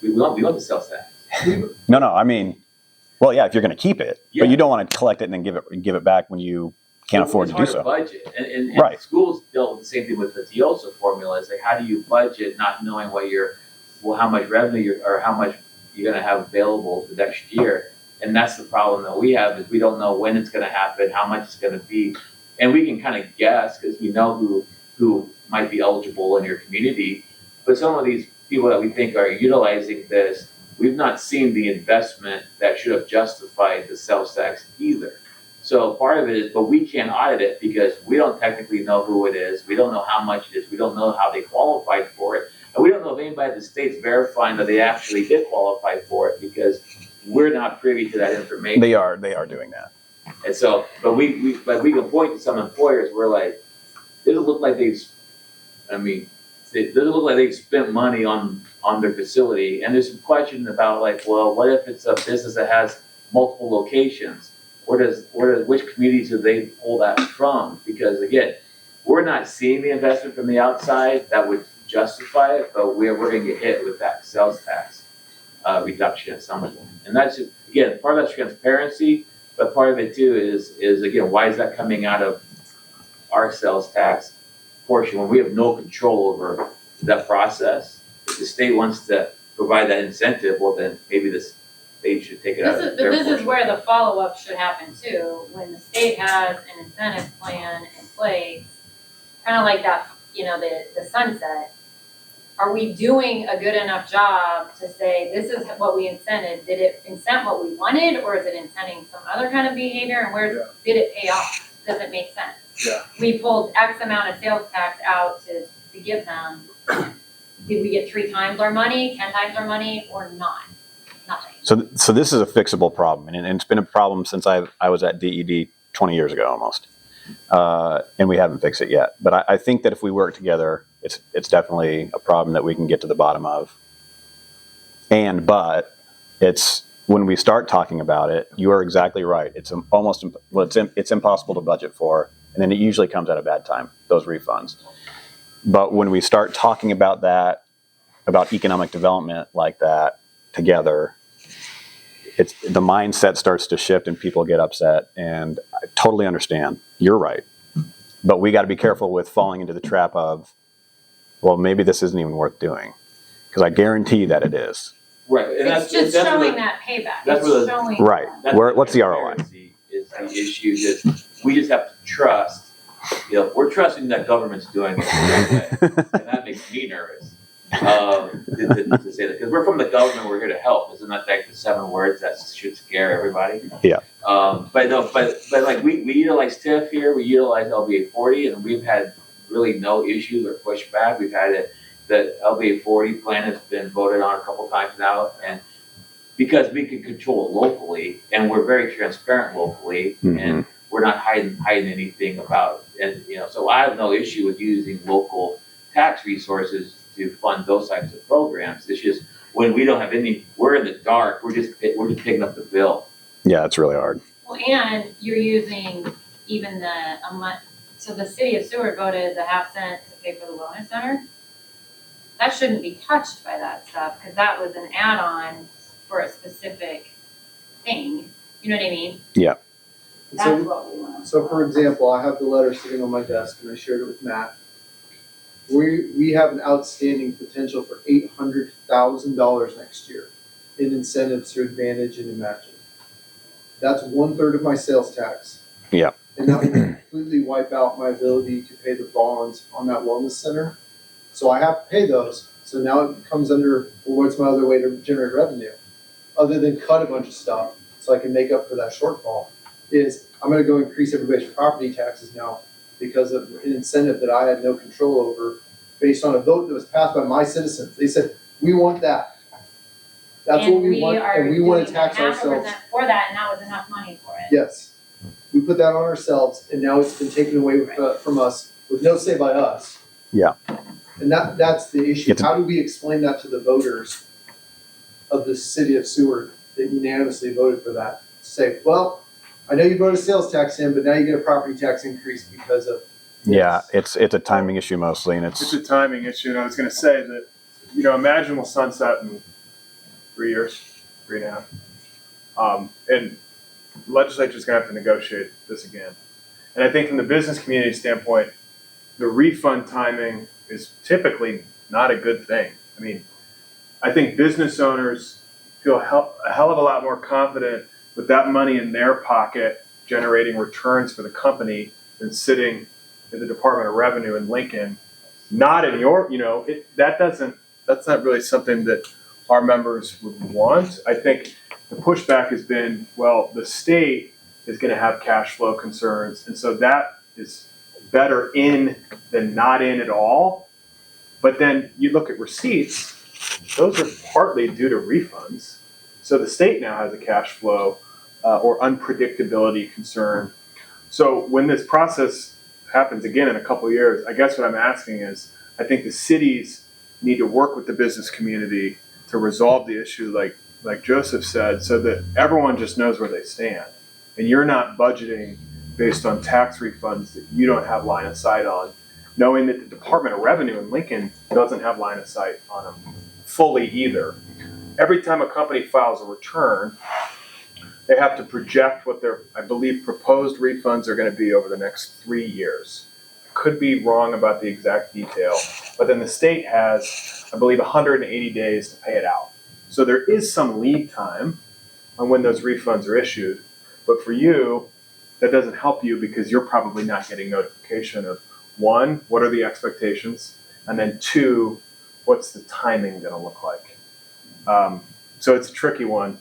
we want the sales tax. No. I mean, well, yeah, if you're going to keep it, but you don't want to collect it and then give it back when you can't afford to do so. Budget, and right. Schools deal with the same thing with the TIOSA formula. Is like, how do you budget, not knowing how much revenue or how much you're going to have available the next year? And that's the problem that we have, is we don't know when it's going to happen, how much it's going to be, and we can kind of guess because we know who might be eligible in your community. But some of these people that we think are utilizing this, we've not seen the investment that should have justified the sales tax either. So part of it is, but we can't audit it because we don't technically know who it is. We don't know how much it is. We don't know how they qualified for it. And we don't know if anybody at the state's verifying that they actually did qualify for it because we're not privy to that information. They are doing that. And so, but we can point to some employers. We're like, it doesn't look like they've spent money on their facility. And there's some question about like, well, what if it's a business that has multiple locations? Which communities do they pull that from? Because again, we're not seeing the investment from the outside that would justify it, but we're going to get hit with that sales tax reduction at some point. And that's, again, part of that's transparency, but part of it too is again, why is that coming out of our sales tax portion when we have no control over that process? If the state wants to provide that incentive, well then maybe this they should take it out of But their this is portion. where the follow-up should happen too, when the state has an incentive plan in place, kind of like that, the sunset. Are we doing a good enough job to say, this is what we incented? Did it incent what we wanted, or is it incenting some other kind of behavior? And where did it pay off? Does it make sense? Yeah. We pulled X amount of sales tax out to give them. Did we get 3 times our money, 10 times our money, or not? Nothing. So this is a fixable problem, and it's been a problem since I was at DED 20 years ago almost, and we haven't fixed it yet. But I think that if we work together, it's definitely a problem that we can get to the bottom of. But it's when we start talking about it, you are exactly right. It's it's impossible to budget for, and then it usually comes at a bad time, those refunds. But when we start talking about that, about economic development like that together, the mindset starts to shift and people get upset. And I totally understand. You're right. But we got to be careful with falling into the trap of, well, maybe this isn't even worth doing. Because I guarantee that it is. Right. And It's just showing that payback. It's showing. Right. What's the ROI? Is the issue that we just have to trust. We're trusting that government's doing it the right way. And that makes me nervous. To say that, because we're from the government, we're here to help. Isn't that like the 7 words that should scare everybody? Yeah. But like we utilize TIF here, we utilize LBA 40, and we've had really no issues or pushback. We've had the LBA 40 plan has been voted on a couple times now, and because we can control it locally, and we're very transparent locally, and we're not hiding anything about, and so I have no issue with using local tax resources to fund those types of programs. It's just when we don't have any, we're in the dark. We're just picking up the bill. Yeah, it's really hard. Well, and you're using even so the city of Seward voted the half cent to pay for the wellness center. That shouldn't be touched by that stuff, because that was an add-on for a specific thing. You know what I mean? Yeah. That's what we want. So for example, I have the letter sitting on my desk and I shared it with Matt. We have an outstanding potential for $800,000 next year in incentives through Advantage and Imagine. That's 1/3 of my sales tax. Yeah. And that will completely wipe out my ability to pay the bonds on that wellness center. So I have to pay those. So now it comes under, well, what's my other way to generate revenue? Other than cut a bunch of stuff so I can make up for that shortfall, is I'm going to go increase everybody's property taxes now because of an incentive that I had no control over based on a vote that was passed by my citizens. They said, we want that. That's what we want, and we want to tax ourselves. For that, and that was enough money for it. Yes. We put that on ourselves, and now it's been taken away from us with no say by us. Yeah. And that's the issue. How do we explain that to the voters of the city of Seward that unanimously voted for that? Say, well, I know you voted sales tax in, but now you get a property tax increase because of. Yeah, it's a timing issue mostly, and it's a timing issue. And I was going to say that, Imagine will sunset in 3 years, 3.5, and the legislature's going to have to negotiate this again. And I think from the business community standpoint, the refund timing is typically not a good thing. I mean, I think business owners feel a hell of a lot more confident with that money in their pocket generating returns for the company than sitting in the Department of Revenue in Lincoln. Not in your, that's not really something that our members would want. I think the pushback has been, well, the state is going to have cash flow concerns, and so that is better in than not in at all. But then you look at receipts, those are partly due to refunds. So the state now has a cash flow or unpredictability concern. So when this process happens again in a couple of years, I guess what I'm asking is, I think the cities need to work with the business community to resolve the issue, like Joseph said, so that everyone just knows where they stand. And you're not budgeting based on tax refunds that you don't have line of sight on, knowing that the Department of Revenue in Lincoln doesn't have line of sight on them fully either. Every time a company files a return, they have to project what their, I believe, proposed refunds are going to be over the next 3 years. I could be wrong about the exact detail, but then the state has, I believe, 180 days to pay it out. So there is some lead time, on when those refunds are issued. But for you, that doesn't help you because you're probably not getting notification of, one, what are the expectations? And then two, what's the timing going to look like? So it's a tricky one.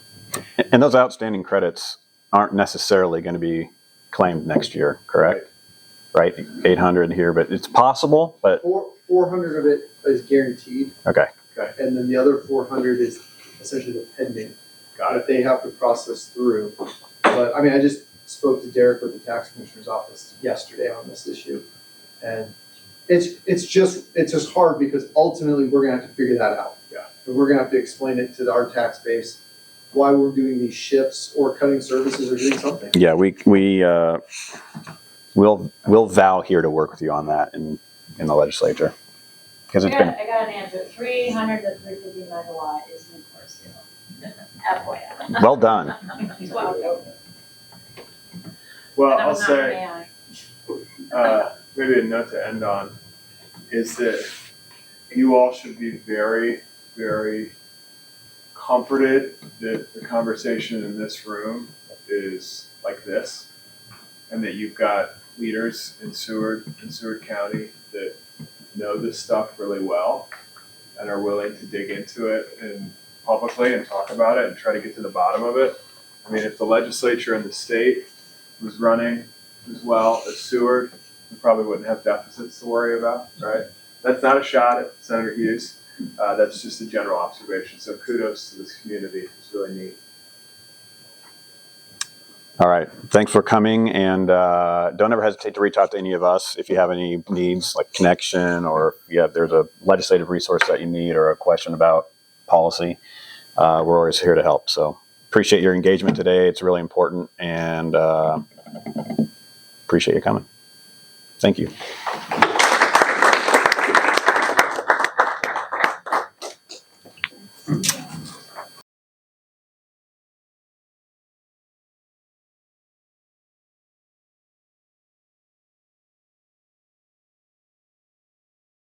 And those outstanding credits aren't necessarily going to be claimed next year, correct? Right, 800 here, but it's possible, but 400 of it is guaranteed. Okay. And then the other 400 is essentially the pending that they have to process through. But I mean, I just spoke to Derek with the tax commissioner's office yesterday on this issue, and it's just hard because ultimately we're gonna have to figure that out. Yeah. And we're gonna have to explain it to our tax base why we're doing these shifts or cutting services or doing something. yeah, we'll vow here to work with you on that in the legislature. Because I got an answer. 300 to 350 megawatt is Nucor FYI. Well done. Well, I'll say, maybe a note to end on is that you all should be very, very comforted that the conversation in this room is like this, and that you've got leaders in Seward County that know this stuff really well and are willing to dig into it and publicly and talk about it and try to get to the bottom of it. I mean, if the legislature and the state was running as well as Seward, we probably wouldn't have deficits to worry about, right? That's not a shot at Senator Hughes. That's just a general observation. So kudos to this community. It's really neat. All right. Thanks for coming, and don't ever hesitate to reach out to any of us if you have any needs, like connection, or if there's a legislative resource that you need or a question about policy. We're always here to help. So appreciate your engagement today. It's really important, and appreciate you coming. Thank you.